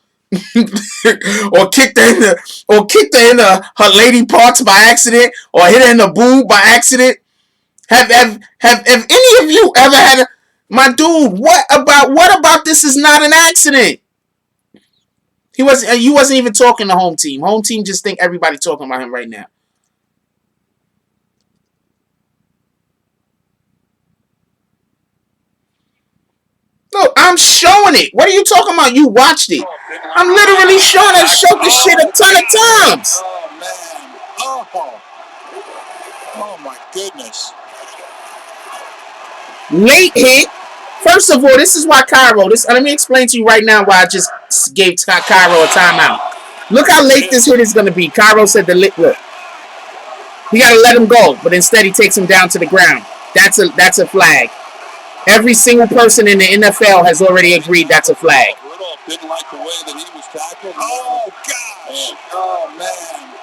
or kicked her in her lady parts by accident, or hit her in the boob by accident? Have any of you ever had a... My dude, what about this is not an accident? You wasn't even talking to home team. Home team just think everybody talking about him right now. No, I'm showing it. What are you talking about? You watched it. I'm literally showing it. Showed this shit a ton of times. Oh man. Oh my goodness. Late hit. First of all, this is why Cairo. Let me explain to you right now why I just gave Cairo a timeout. Look how late this hit is going to be. Cairo said the lit look. He got to let him go, but instead he takes him down to the ground. That's a flag. Every single person in the NFL has already agreed that's a flag. Rudolph didn't like the way that he was tackled. Oh gosh. Oh man.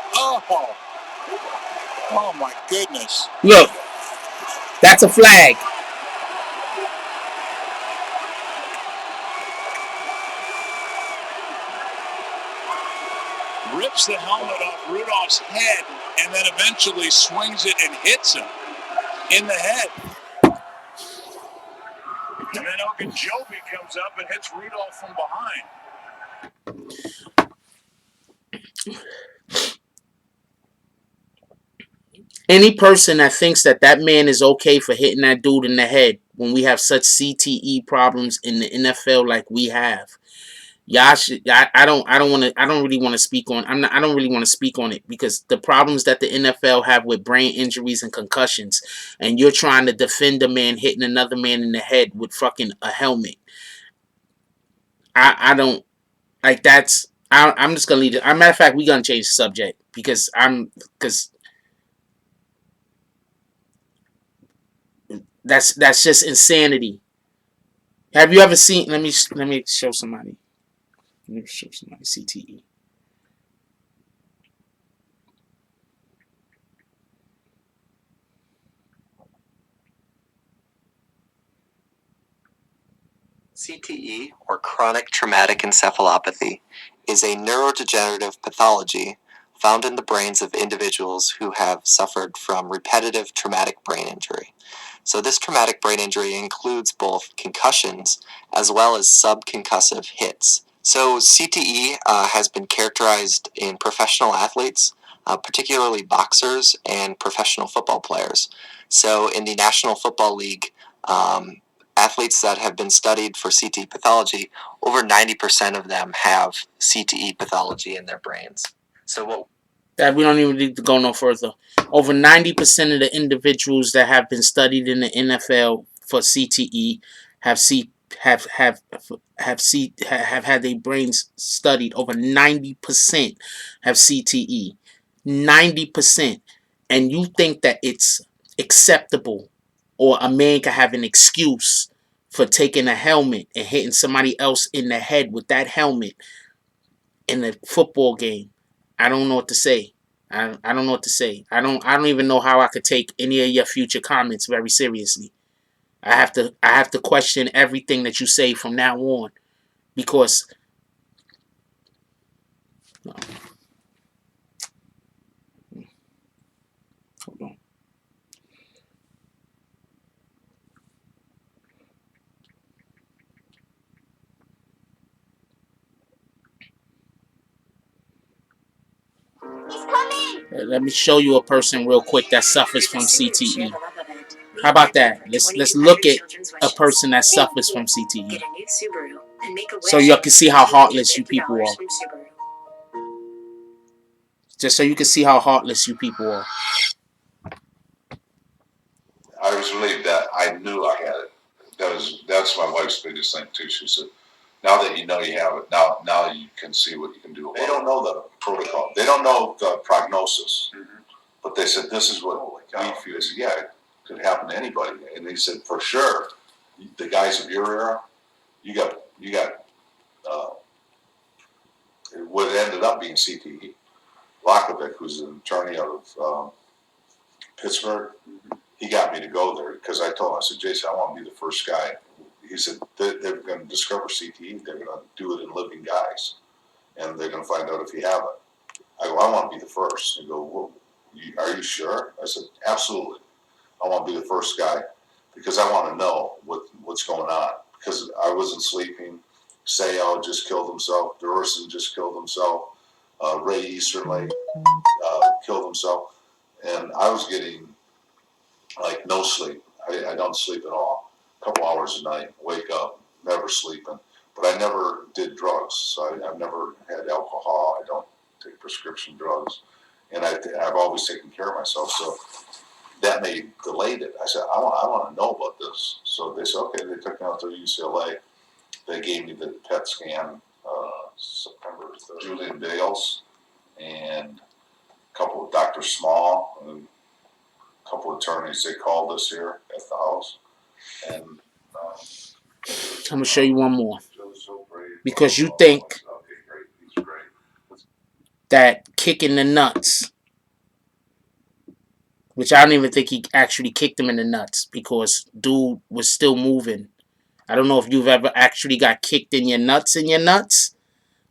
Oh my goodness. Look, that's a flag. Rips the helmet off Rudolph's head and then eventually swings it and hits him in the head. And then Ogunjobi comes up and hits Rudolph from behind. Any person that thinks that man is okay for hitting that dude in the head when we have such CTE problems in the NFL like we have, y'all should. I don't really want to speak on. I don't really want to speak on it because the problems that the NFL have with brain injuries and concussions, and you're trying to defend a man hitting another man in the head with fucking a helmet. I don't like that's. I'm just gonna leave it. As a matter of fact, we're gonna change the subject because that's just insanity. Have you ever seen? Let me show somebody. Let me show somebody CTE. CTE, or chronic traumatic encephalopathy, is a neurodegenerative pathology found in the brains of individuals who have suffered from repetitive traumatic brain injury. So this traumatic brain injury includes both concussions as well as subconcussive hits. So CTE has been characterized in professional athletes, particularly boxers and professional football players. So in the National Football League, athletes that have been studied for CTE pathology, over 90% of them have CTE pathology in their brains. So what? That we don't even need to go no further. Over 90% of the individuals that have been studied in the NFL for CTE have had their brains studied. Over 90% have CTE. 90%. And you think that it's acceptable or a man can have an excuse for taking a helmet and hitting somebody else in the head with that helmet in a football game? I don't know what to say. I don't know what to say. I don't even know how I could take any of your future comments very seriously. I have to question everything that you say from now on, because no. Hold on. He's coming! Let me show you a person real quick that suffers from CTE. How about that? Let's look at a person that suffers from CTE, so you can see how heartless you people are. Just so you can see how heartless you people are. I was relieved that I knew I had it. That's my wife's biggest thing too. She said, "Now that you know you have it, now you can see what you can do." They don't know the protocol. They don't know the prognosis. Mm-hmm. But they said, "This is what we feel." I said, "Yeah, it could happen to anybody." And they said, "For sure, the guys of your era, you got what ended up being CTE." Lockovic, who's an attorney out of Pittsburgh, he got me to go there because I told him, I said, "Jason, I want to be the first guy." He said, "They're going to discover CTE. They're going to do it in living guys, and they're going to find out if you have it." I go, "I want to be the first." He go, "Well, are you sure?" I said, "Absolutely. I want to be the first guy because I want to know what's going on, because I wasn't sleeping. Sayo just killed himself. Durson just killed himself. Ray Easterling killed himself, and I was getting like no sleep. I don't sleep at all. A couple hours a night, wake up, never sleeping. But I never did drugs. So I've never had alcohol. I don't take prescription drugs, and I've always taken care of myself. So that delayed it. I said, I want to know about this. So they said, okay. They took me out to UCLA. They gave me the PET scan September 3rd. Julian Bales and a couple of Dr. Small and a couple of attorneys. They called us here at the house, and I'm gonna show you one more, because you think that kicking the nuts, which I don't even think he actually kicked him in the nuts, because dude was still moving. I don't know if you've ever actually got kicked in your nuts,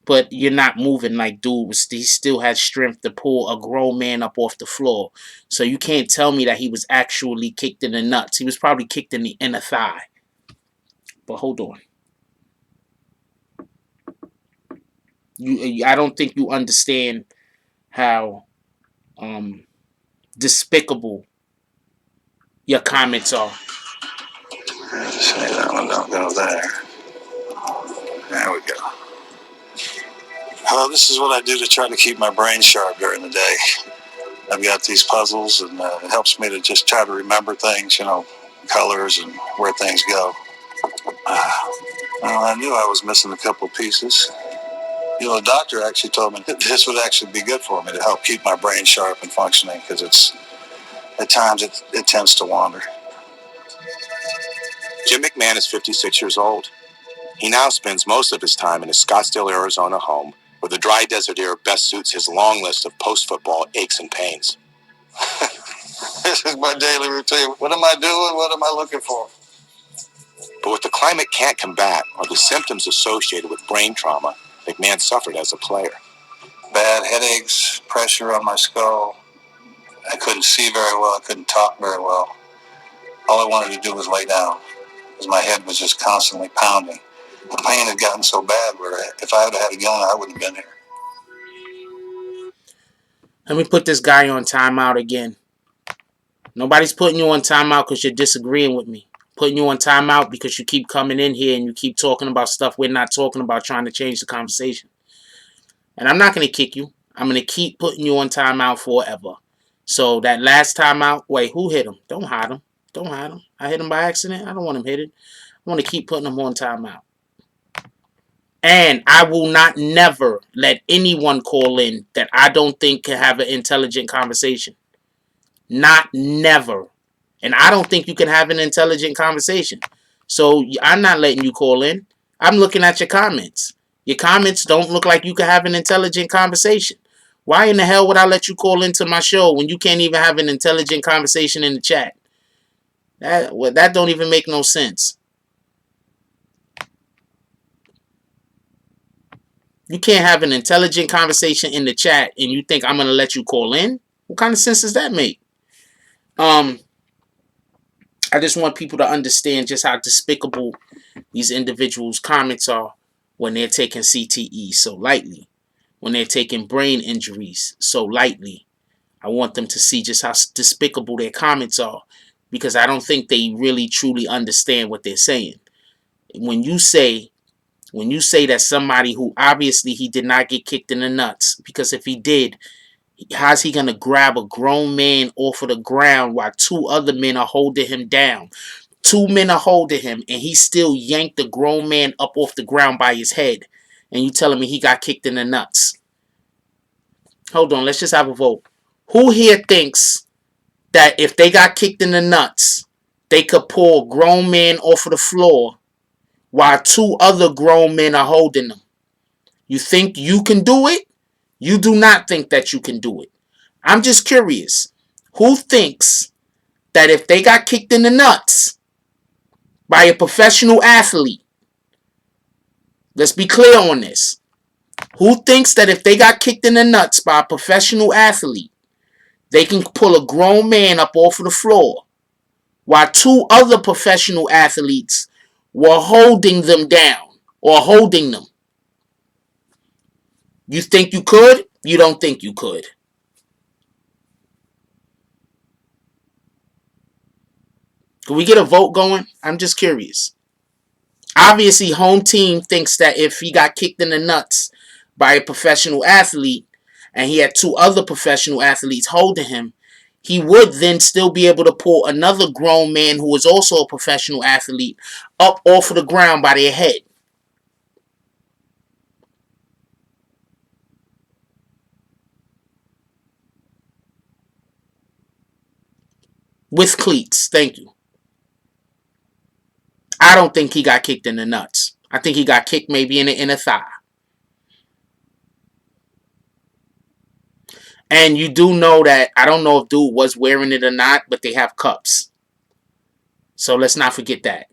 but you're not moving like dude was. He still had strength to pull a grown man up off the floor. So you can't tell me that he was actually kicked in the nuts. He was probably kicked in the inner thigh. But hold on. I don't think you understand how despicable your comments are. just say that one don't go there. There we go. Well, this is what I do to try to keep my brain sharp during the day. I've got these puzzles, and it helps me to just try to remember things, colors and where things go. Well, I knew I was missing a couple pieces. The doctor actually told me that this would actually be good for me to help keep my brain sharp and functioning, because at times it tends to wander. Jim McMahon is 56 years old. He now spends most of his time in his Scottsdale, Arizona home, where the dry desert air best suits his long list of post-football aches and pains. This is my daily routine. What am I doing? What am I looking for? But what the climate can't combat are the symptoms associated with brain trauma McMahon suffered as a player. Bad headaches, pressure on my skull. I couldn't see very well. I couldn't talk very well. All I wanted to do was lay down, because my head was just constantly pounding. The pain had gotten so bad where if I had had a gun, I wouldn't have been here. Let me put this guy on timeout again. Nobody's putting you on timeout because you're disagreeing with me. Putting you on timeout because you keep coming in here and you keep talking about stuff we're not talking about, trying to change the conversation. And I'm not going to kick you. I'm going to keep putting you on timeout forever. So that last timeout, wait, who hit him? Don't hide him. Don't hide him. I hit him by accident. I don't want him hit it. I want to keep putting him on timeout. And I will not never let anyone call in that I don't think can have an intelligent conversation. Not never. And I don't think you can have an intelligent conversation. So I'm not letting you call in. I'm looking at your comments. Your comments don't look like you can have an intelligent conversation. Why in the hell would I let you call into my show when you can't even have an intelligent conversation in the chat? That don't even make no sense. You can't have an intelligent conversation in the chat and you think I'm going to let you call in? What kind of sense does that make? I just want people to understand just how despicable these individuals' comments are when they're taking CTE so lightly, when they're taking brain injuries so lightly. I want them to see just how despicable their comments are, because I don't think they really truly understand what they're saying. When you say that somebody who obviously he did not get kicked in the nuts, because if he did, how's he going to grab a grown man off of the ground while two other men are holding him down? Two men are holding him, and he still yanked the grown man up off the ground by his head. And you telling me he got kicked in the nuts? Hold on, let's just have a vote. Who here thinks that if they got kicked in the nuts, they could pull a grown man off of the floor while two other grown men are holding them? You think you can do it? You do not think that you can do it. I'm just curious. Who thinks that if they got kicked in the nuts by a professional athlete, let's be clear on this. Who thinks that if they got kicked in the nuts by a professional athlete, they can pull a grown man up off of the floor while two other professional athletes were holding them down or holding them? You think you could? You don't think you could. Can we get a vote going? I'm just curious. Obviously, home team thinks that if he got kicked in the nuts by a professional athlete and he had two other professional athletes holding him, he would then still be able to pull another grown man who is also a professional athlete up off of the ground by their head. With cleats. Thank you. I don't think he got kicked in the nuts. I think he got kicked maybe in the inner thigh. And you do know that, I don't know if dude was wearing it or not, but they have cups. So let's not forget that.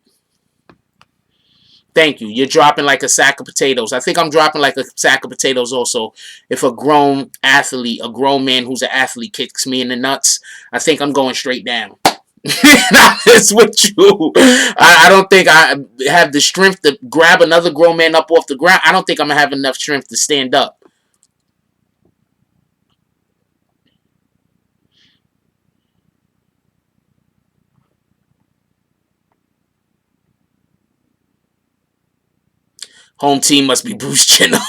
Thank you. You're dropping like a sack of potatoes. I think I'm dropping like a sack of potatoes also. If a grown athlete, a grown man who's an athlete kicks me in the nuts, I think I'm going straight down. It's with you. I don't think I have the strength to grab another grown man up off the ground. I don't think I'm going to have enough strength to stand up. Home team must be Bruce Jenner.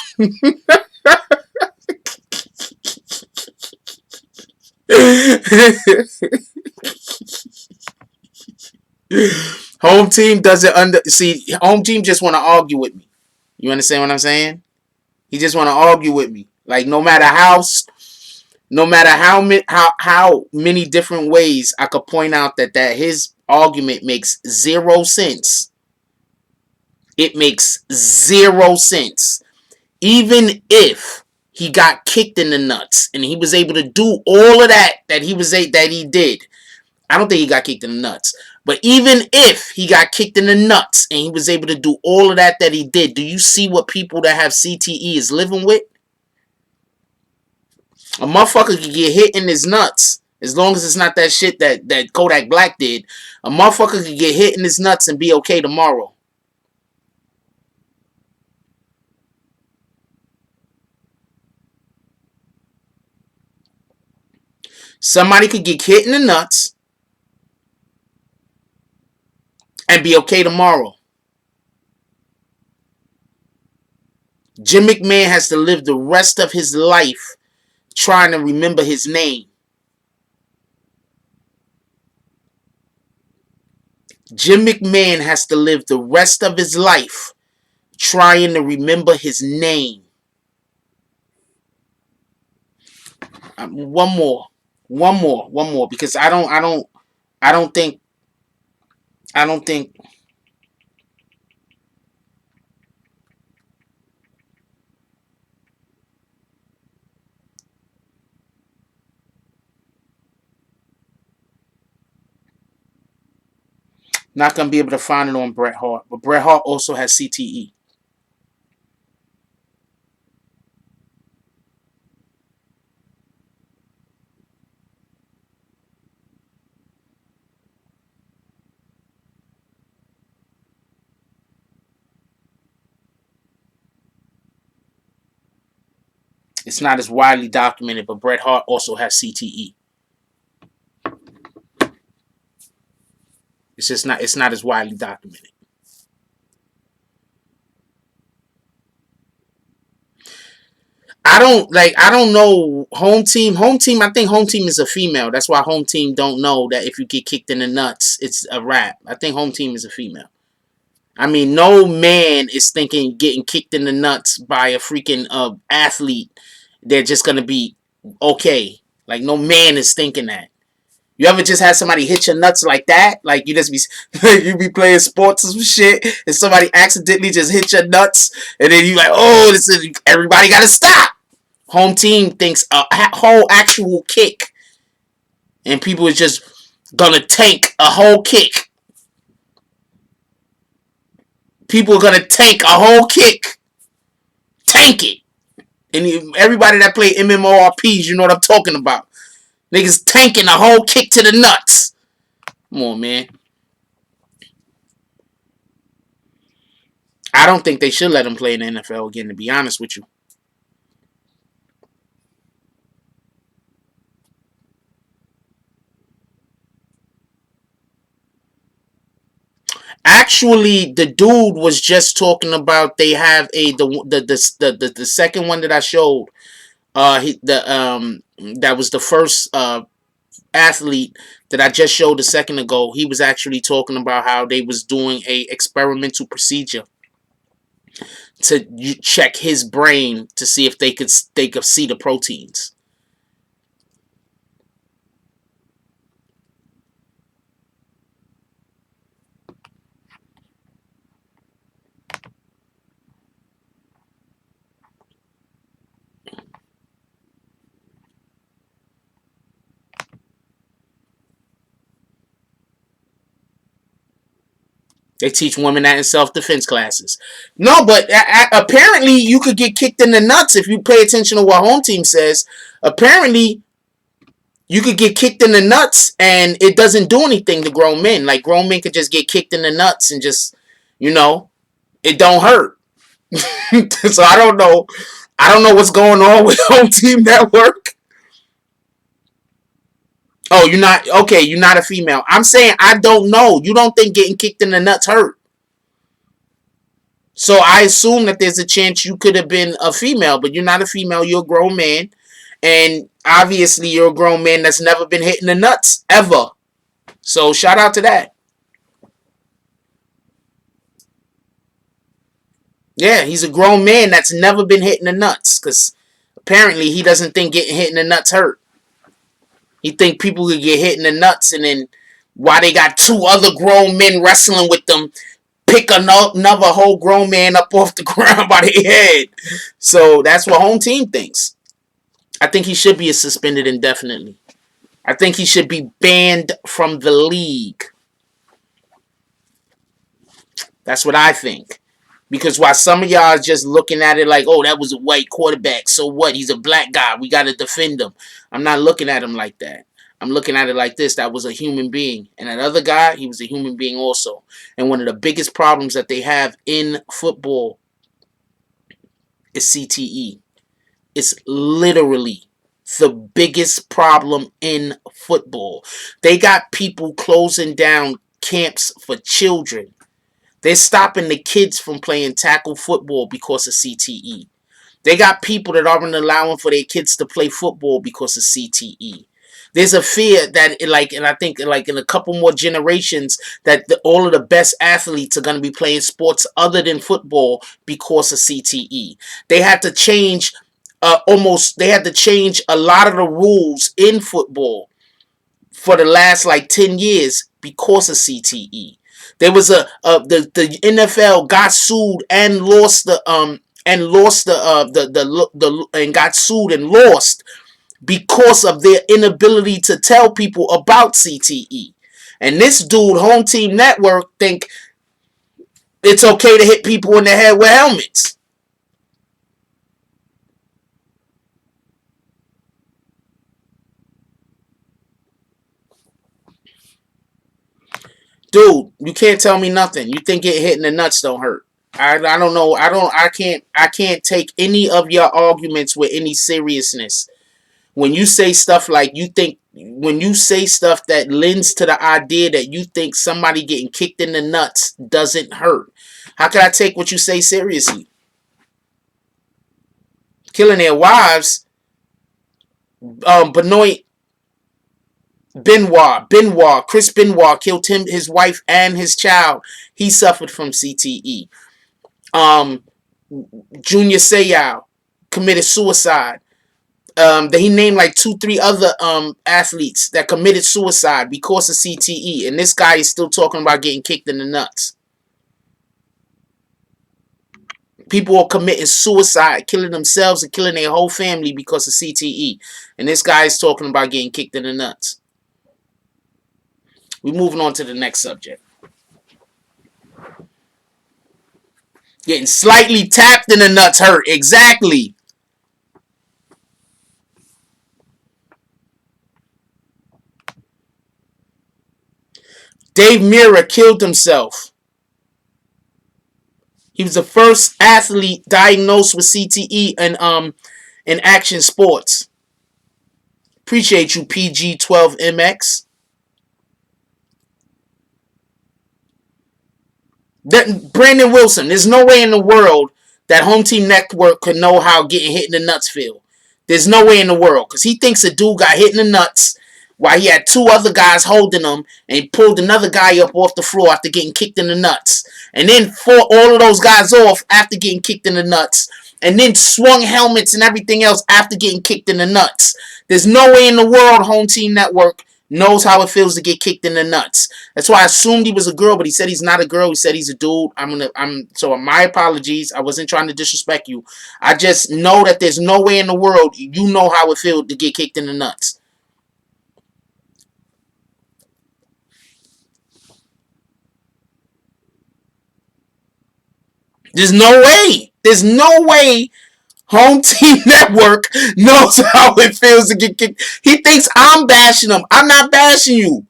Home team doesn't see. Home team just want to argue with me. You understand what I'm saying? He just want to argue with me. Like no matter how many different ways I could point out that his argument makes zero sense. It makes zero sense. Even if he got kicked in the nuts and he was able to do all of that he did. I don't think he got kicked in the nuts. But even if he got kicked in the nuts and he was able to do all of that he did, do you see what people that have CTE is living with? A motherfucker could get hit in his nuts. As long as it's not that shit that Kodak Black did. A motherfucker could get hit in his nuts and be okay tomorrow. Somebody could get hit in the nuts and be okay tomorrow. Jim McMahon has to live the rest of his life trying to remember his name. Jim McMahon has to live the rest of his life trying to remember his name. One more, because I don't think. Not gonna be able to find it on Bret Hart, but Bret Hart also has CTE. It's not as widely documented, but Bret Hart also has CTE. It's not as widely documented. I don't know home team. I think home team is a female. That's why home team don't know that if you get kicked in the nuts, it's a wrap. I think home team is a female. I mean, no man is thinking getting kicked in the nuts by a freaking athlete. They're just gonna be okay. Like, no man is thinking that. You ever just had somebody hit your nuts like that? Like, you just be you be playing sports or some shit, and somebody accidentally just hit your nuts, and then you like, oh, this is, everybody gotta stop. Home team thinks a whole actual kick, and people is just gonna tank a whole kick. People are gonna tank a whole kick. Tank it. And everybody that play MMORPGs, you know what I'm talking about. Niggas tanking a whole kick to the nuts. Come on, man. I don't think they should let him play in the NFL again, to be honest with you. Actually, the dude was just talking about they have the second one that I showed. That was the first athlete that I just showed a second ago. He was actually talking about how they was doing a experimental procedure to check his brain to see if they could see the proteins. They teach women that in self-defense classes. No, but apparently you could get kicked in the nuts if you pay attention to what home team says. Apparently, you could get kicked in the nuts and it doesn't do anything to grown men. Like, grown men could just get kicked in the nuts and just, it don't hurt. So I don't know. I don't know what's going on with Home Team Network. Oh, you're not okay. You're not a female. I'm saying I don't know. You don't think getting kicked in the nuts hurt? So I assume that there's a chance you could have been a female, but you're not a female. You're a grown man, and obviously you're a grown man that's never been hit in the nuts ever. So shout out to that. Yeah, he's a grown man that's never been hit in the nuts, because apparently he doesn't think getting hit in the nuts hurt. He think people could get hit in the nuts, and then while they got two other grown men wrestling with them, pick another whole grown man up off the ground by their head. So that's what home team thinks. I think he should be suspended indefinitely. I think he should be banned from the league. That's what I think. Because while some of y'all is just looking at it like, oh, that was a white quarterback. So what? He's a black guy. We got to defend him. I'm not looking at him like that. I'm looking at it like this. That was a human being. And that other guy, he was a human being also. And one of the biggest problems that they have in football is CTE. It's literally the biggest problem in football. They got people closing down camps for children. They're stopping the kids from playing tackle football because of CTE. They got people that aren't allowing for their kids to play football because of CTE. There's a fear that, and I think, in a couple more generations, that all of the best athletes are going to be playing sports other than football because of CTE. They had to change, they had to change a lot of the rules in football for the last 10 years because of CTE. There was the NFL got sued and lost and got sued and lost because of their inability to tell people about CTE. And this dude, Home Team Network, think it's okay to hit people in the head with helmets. Dude, you can't tell me nothing. You think getting hit in the nuts don't hurt. I don't know. I can't take any of your arguments with any seriousness. When you say stuff like when you say stuff that lends to the idea that you think somebody getting kicked in the nuts doesn't hurt, how can I take what you say seriously? Killing their wives, Chris Benoit killed his wife and his child. He suffered from CTE. Junior Seau committed suicide. He named 2-3 other athletes that committed suicide because of CTE, and this guy is still talking about getting kicked in the nuts. People are committing suicide, killing themselves and killing their whole family because of CTE, and this guy is talking about getting kicked in the nuts. We're moving on to the next subject. Getting slightly tapped in the nuts hurt. Exactly. Dave Mirra killed himself. He was the first athlete diagnosed with CTE in action sports. Appreciate you, PG12MX. Brandon Wilson, there's no way in the world that Home Team Network could know how getting hit in the nuts feel. There's no way in the world, because he thinks a dude got hit in the nuts while he had 2 other guys holding him, and he pulled another guy up off the floor after getting kicked in the nuts, and then fought all of those guys off after getting kicked in the nuts, and then swung helmets and everything else after getting kicked in the nuts. There's no way in the world Home Team Network knows how it feels to get kicked in the nuts. That's why I assumed he was a girl, but he said he's not a girl. He said he's a dude. So my apologies. I wasn't trying to disrespect you. I just know that there's no way in the world you know how it feels to get kicked in the nuts. There's no way. There's no way Home Team Network knows how it feels to get kicked. He thinks I'm bashing him. I'm not bashing you.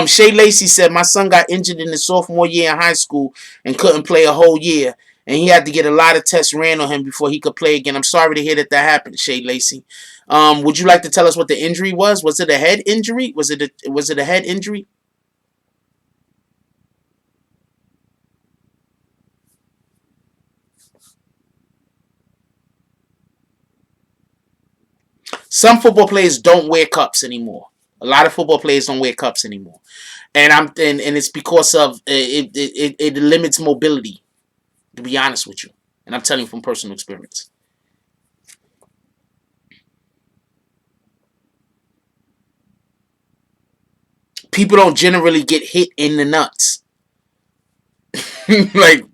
Shay Lacey said, my son got injured in his sophomore year in high school and couldn't play a whole year. And he had to get a lot of tests ran on him before he could play again. I'm sorry to hear that happened, Shay Lacey. Would you like to tell us what the injury was? Was it a head injury? Was it a head injury? Some football players don't wear cups anymore. A lot of football players don't wear cups anymore, and it's because of it limits mobility. To be honest with you, and I'm telling you from personal experience. People don't generally get hit in the nuts. like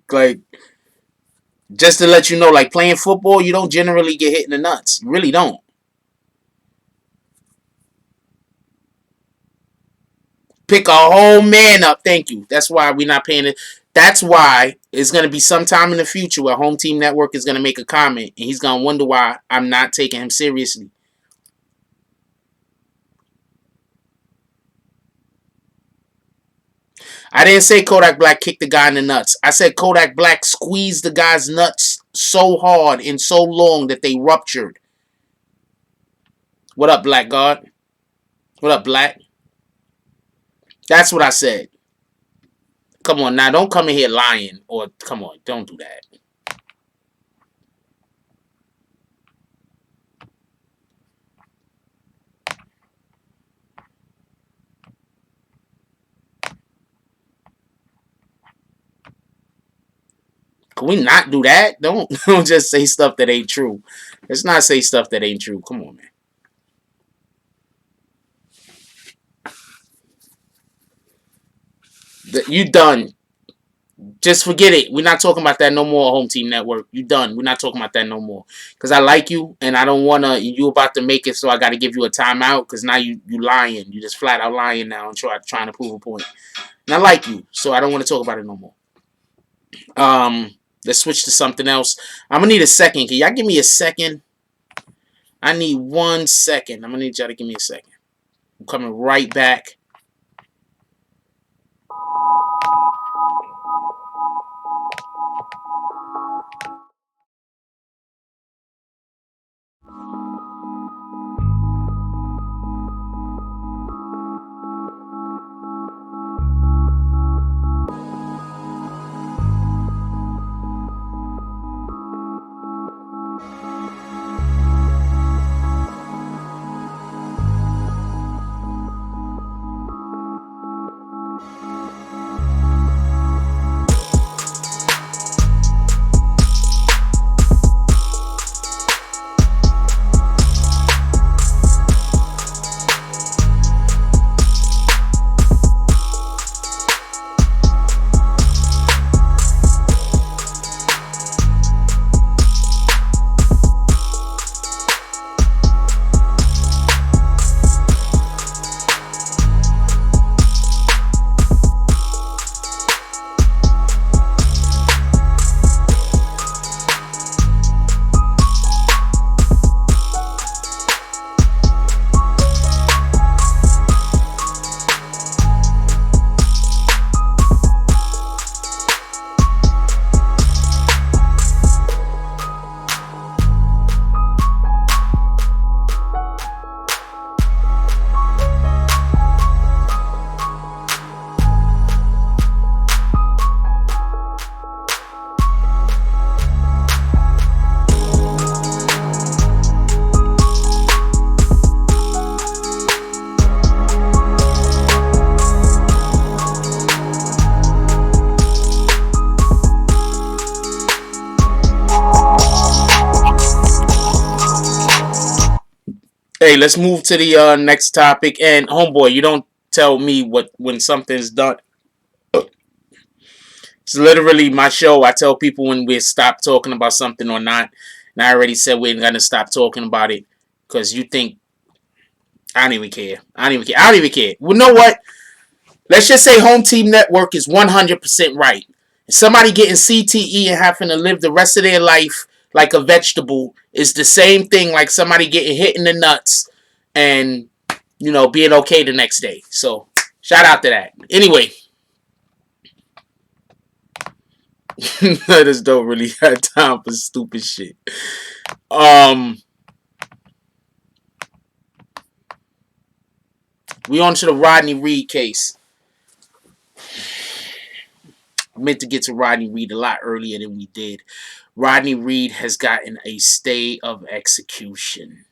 just to let you know, playing football, you don't generally get hit in the nuts. You really don't. Pick a whole man up. Thank you. That's why we're not paying it. That's why it's going to be sometime in the future where Home Team Network is going to make a comment and he's going to wonder why I'm not taking him seriously. I didn't say Kodak Black kicked the guy in the nuts. I said Kodak Black squeezed the guy's nuts so hard and so long that they ruptured. What up, Black God? What up, Black? That's what I said. Come on now, don't come in here lying. Or come on, don't do that. Can we not do that? Don't just say stuff that ain't true. Let's not say stuff that ain't true. Come on, man. You done. Just forget it. We're not talking about that no more, Home Team Network. You done. We're not talking about that no more. Because I like you, and I don't want to... You about to make it, so I got to give you a timeout, because now you lying. You just flat out lying now and trying to prove a point. And I like you, so I don't want to talk about it no more. Let's switch to something else. I'm going to need a second. Can y'all give me a second? I need 1 second. I'm going to need y'all to give me a second. I'm coming right back. Hey, let's move to the next topic. And homeboy, you don't tell me when something's done. It's literally my show. I tell people when we stop talking about something or not. And I already said we're gonna stop talking about it because you think I don't even care. I don't even care. Well, you know what? Let's just say Home Team Network is 100% right. Somebody getting CTE and having to live the rest of their life like a vegetable is the same thing like somebody getting hit in the nuts and, being okay the next day. So, shout out to that. Anyway. I just don't really have time for stupid shit. We on to the Rodney Reed case. I meant to get to Rodney Reed a lot earlier than we did. Rodney Reed has gotten a stay of execution.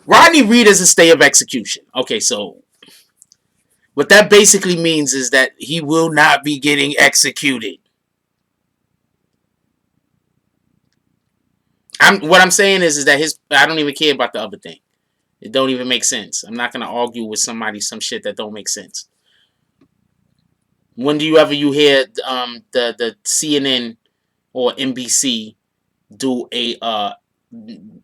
Rodney Reed is a stay of execution. Okay, so what that basically means is that he will not be getting executed. What I'm saying is that I don't even care about the other thing. It don't even make sense. I'm not gonna argue with somebody some shit that don't make sense. When do you hear the CNN or NBC do a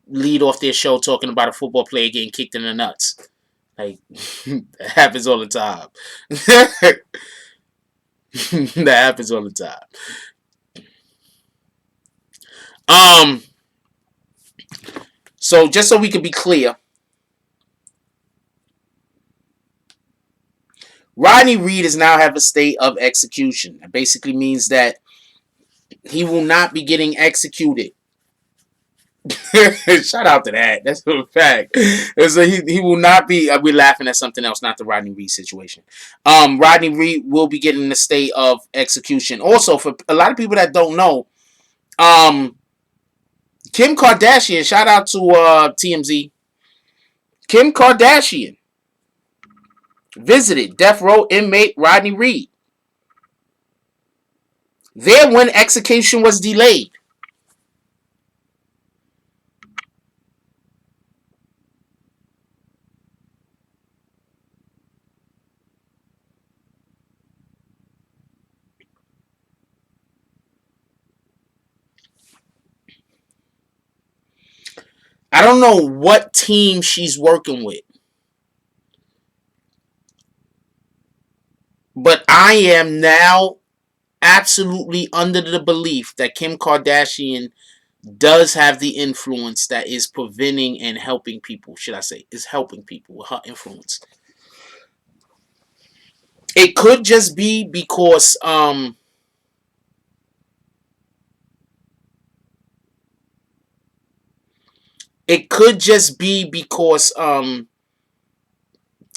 lead off their show talking about a football player getting kicked in the nuts. Like that happens all the time. That happens all the time. So just so we can be clear, Rodney Reed is now have a state of execution. That basically means that he will not be getting executed. Shout out to that. That's a fact. So he will not be. We're laughing at something else, not the Rodney Reed situation. Rodney Reed will be getting a state of execution. Also, for a lot of people that don't know, Kim Kardashian. Shout out to TMZ. Kim Kardashian visited death row inmate Rodney Reed there when execution was delayed. I don't know what team she's working with, but I am now absolutely under the belief that Kim Kardashian does have the influence that is preventing and helping people, should I say, is helping people with her influence. It could just be because the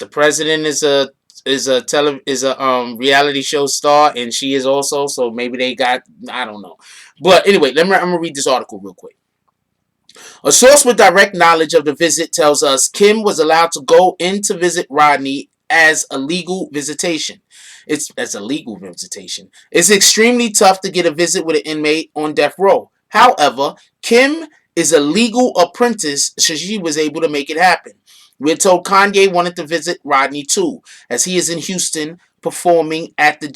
president is a reality show star, and she is also, so maybe they got, I don't know. But anyway, I'm gonna read this article real quick. A source with direct knowledge of the visit tells us Kim was allowed to go in to visit Rodney as a legal visitation. It's extremely tough to get a visit with an inmate on death row. However, Kim is a legal apprentice, so she was able to make it happen. We're told Kanye wanted to visit Rodney too, as he is in Houston performing at the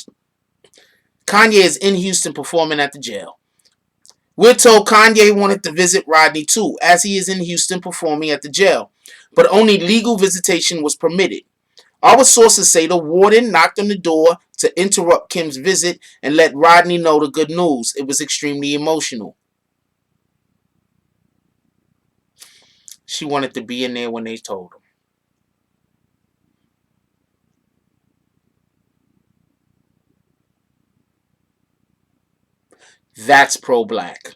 jail. We're told Kanye wanted to visit Rodney too, as he is in Houston performing at the jail, but only legal visitation was permitted. Our sources say the warden knocked on the door to interrupt Kim's visit and let Rodney know the good news. It was extremely emotional. She wanted to be in there when they told her. That's pro-black.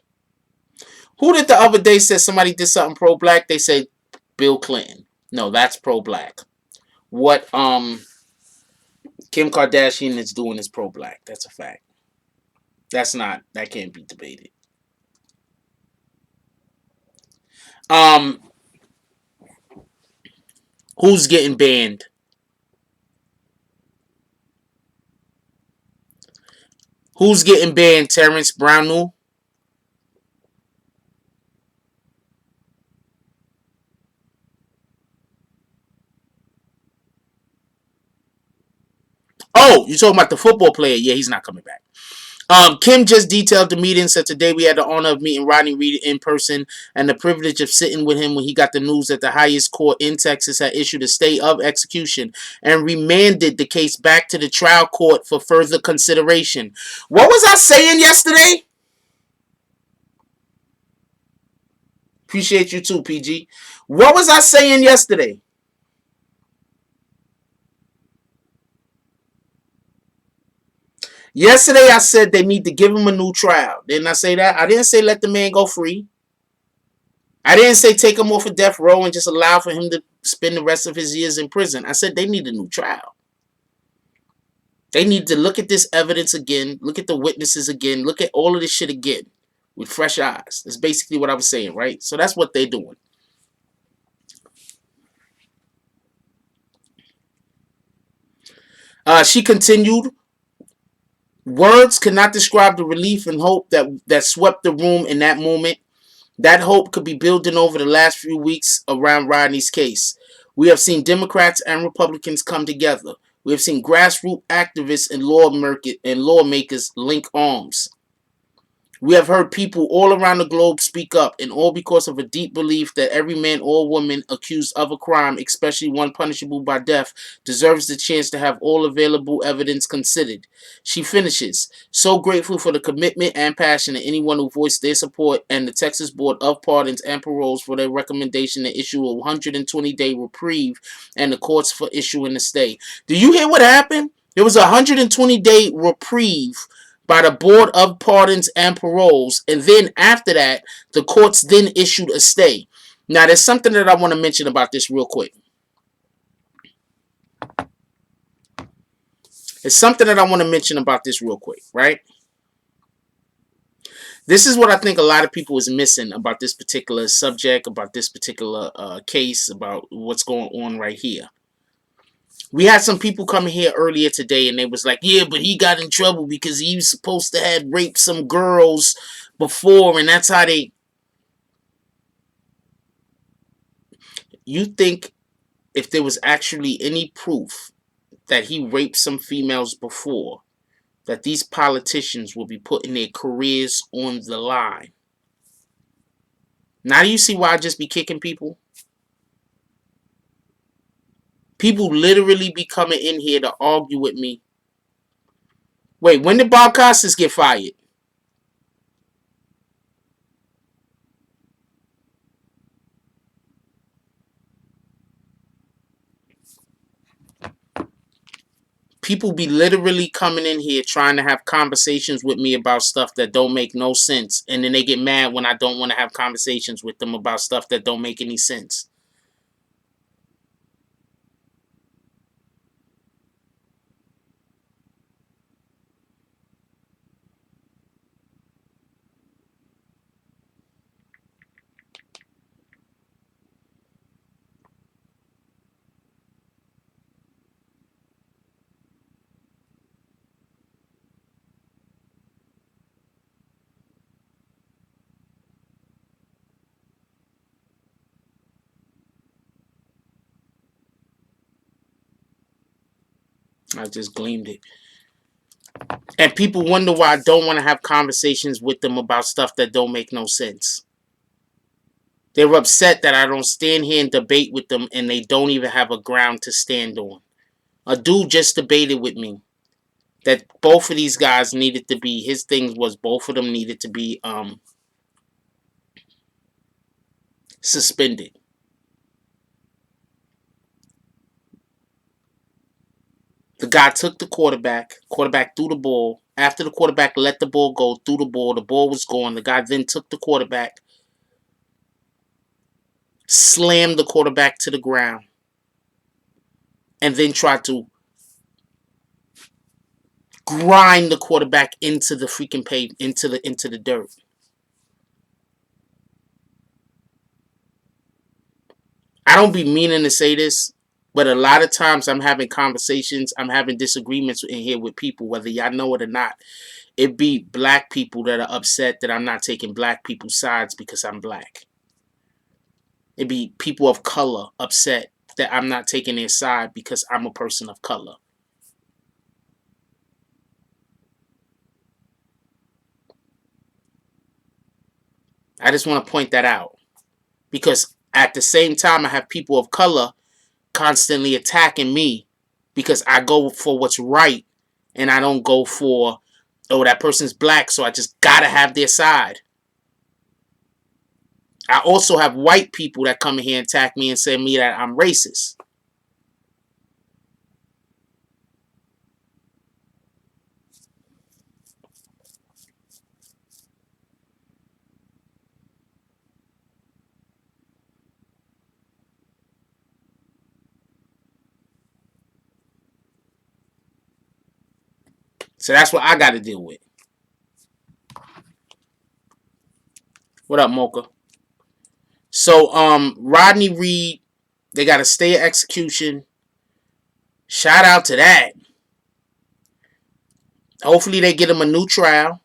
Who did the other day say somebody did something pro-black? They say Bill Clinton. No, that's pro-black. What Kim Kardashian is doing is pro-black. That's a fact. That can't be debated. Who's getting banned? Who's getting banned? Terrence Brownell? Oh, you're talking about the football player? Yeah, he's not coming back. Kim just detailed the meeting, said today we had the honor of meeting Rodney Reed in person and the privilege of sitting with him when he got the news that the highest court in Texas had issued a stay of execution and remanded the case back to the trial court for further consideration. What was I saying yesterday? Appreciate you too, PG. What was I saying yesterday? Yesterday I said they need to give him a new trial. Didn't I say that? I didn't say let the man go free. I didn't say take him off of death row and just allow for him to spend the rest of his years in prison. I said they need a new trial. They need to look at this evidence again, look at the witnesses again, look at all of this shit again with fresh eyes. That's basically what I was saying, right? So that's what they're doing. She continued, words cannot describe the relief and hope that swept the room in that moment. That hope could be building over the last few weeks around Rodney's case. We have seen Democrats and Republicans come together. We have seen grassroots activists and lawmakers link arms. We have heard people all around the globe speak up, and all because of a deep belief that every man or woman accused of a crime, especially one punishable by death, deserves the chance to have all available evidence considered. She finishes, so grateful for the commitment and passion of anyone who voiced their support and the Texas Board of Pardons and Paroles for their recommendation to issue a 120-day reprieve and the courts for issuing a stay. Do you hear what happened? There was a 120-day reprieve by the Board of Pardons and Paroles, and then after that, the courts then issued a stay. Now, there's something that I want to mention about this real quick. Right? This is what I think a lot of people is missing about this particular subject, about this particular case, about what's going on right here. We had some people coming here earlier today and they was like, yeah, but he got in trouble because he was supposed to have raped some girls before, and that's how they... You think if there was actually any proof that he raped some females before, that these politicians will be putting their careers on the line? Now do you see why I just be kicking people? People literally be coming in here to argue with me. Wait, when did Bob Costas get fired? People be literally coming in here trying to have conversations with me about stuff that don't make no sense. And then they get mad when I don't want to have conversations with them about stuff that don't make any sense. I just gleamed it. And people wonder why I don't want to have conversations with them about stuff that don't make no sense. They're upset that I don't stand here and debate with them and they don't even have a ground to stand on. A dude just debated with me that both of these guys needed to be, his thing was both of them needed to be suspended. The guy took the quarterback threw the ball. After the quarterback let the ball go, threw the ball was gone. The guy then took the quarterback, slammed the quarterback to the ground, and then tried to grind the quarterback into the freaking pavement, into the dirt. I don't be meaning to say this, but a lot of times I'm having conversations, I'm having disagreements in here with people, whether y'all know it or not. It be black people that are upset that I'm not taking black people's sides because I'm black. It be people of color upset that I'm not taking their side because I'm a person of color. I just want to point that out. Because at the same time, I have people of color constantly attacking me because I go for what's right and I don't go for, oh, that person's black, so I just gotta have their side. I also have white people that come in here and attack me and say me that I'm racist. So that's what I got to deal with. What up, Mocha? So, Rodney Reed, they got to stay at execution. Shout out to that. Hopefully they get him a new trial.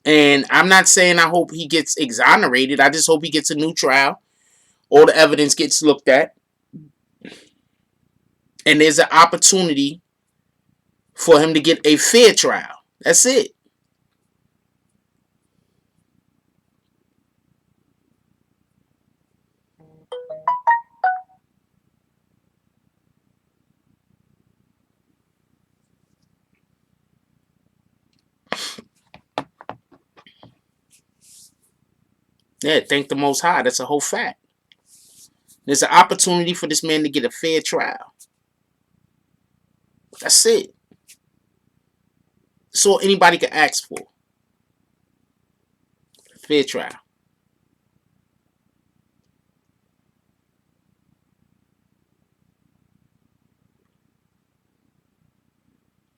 And I'm not saying I hope he gets exonerated. I just hope he gets a new trial. All the evidence gets looked at. And there's an opportunity for him to get a fair trial. That's it. Yeah, thank the Most High. That's a whole fact. There's an opportunity for this man to get a fair trial. That's it. That's all anybody can ask for. Fair trial.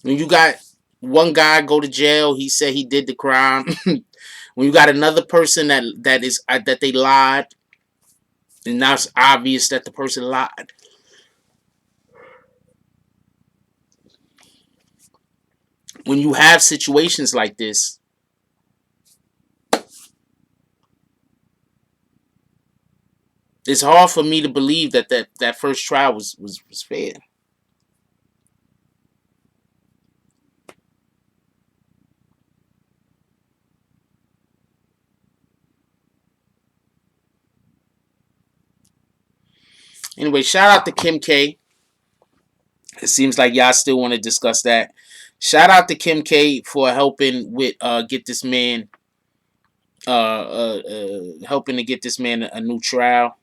When you got one guy go to jail, he said he did the crime. When you got another person that they lied, and now it's obvious that the person lied. When you have situations like this, it's hard for me to believe that first trial was fair. Anyway, shout out to Kim K. It seems like y'all still want to discuss that. Shout out to Kim K for helping with get this man helping to get this man a new trial.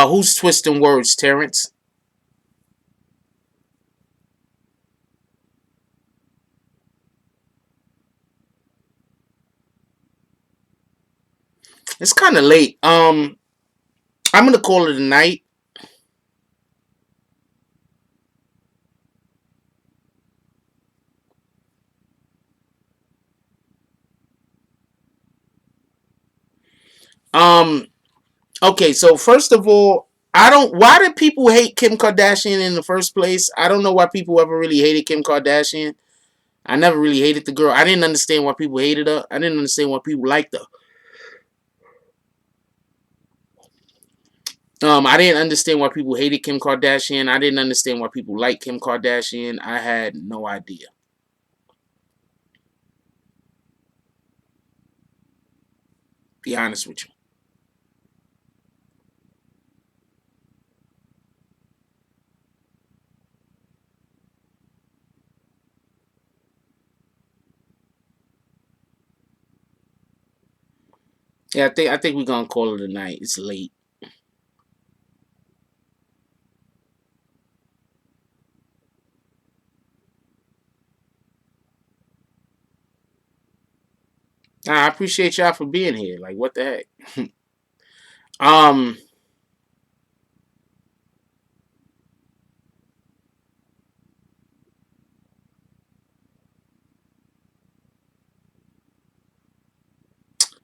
Who's twisting words, Terrence? It's kind of late. I'm gonna call it a night. Um, okay, so first of all, I don't. Why did people hate Kim Kardashian in the first place? I don't know why people ever really hated Kim Kardashian. I never really hated the girl. I didn't understand why people hated her. I didn't understand why people liked her. I didn't understand why people hated Kim Kardashian. I didn't understand why people liked Kim Kardashian. I had no idea. Be honest with you. Yeah, I think we're gonna call it a night. It's late. Nah, I appreciate y'all for being here. Like, what the heck? um,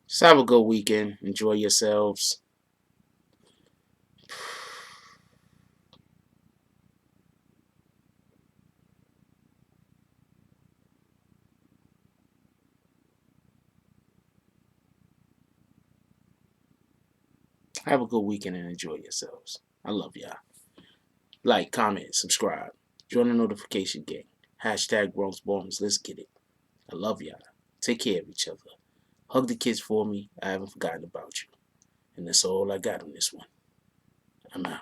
just have a good weekend. Enjoy yourselves. Have a good weekend and enjoy yourselves. I love y'all. Like, comment, subscribe. Join the notification gang. Hashtag Bronx Bombs. Let's get it. I love y'all. Take care of each other. Hug the kids for me. I haven't forgotten about you. And that's all I got on this one. I'm out.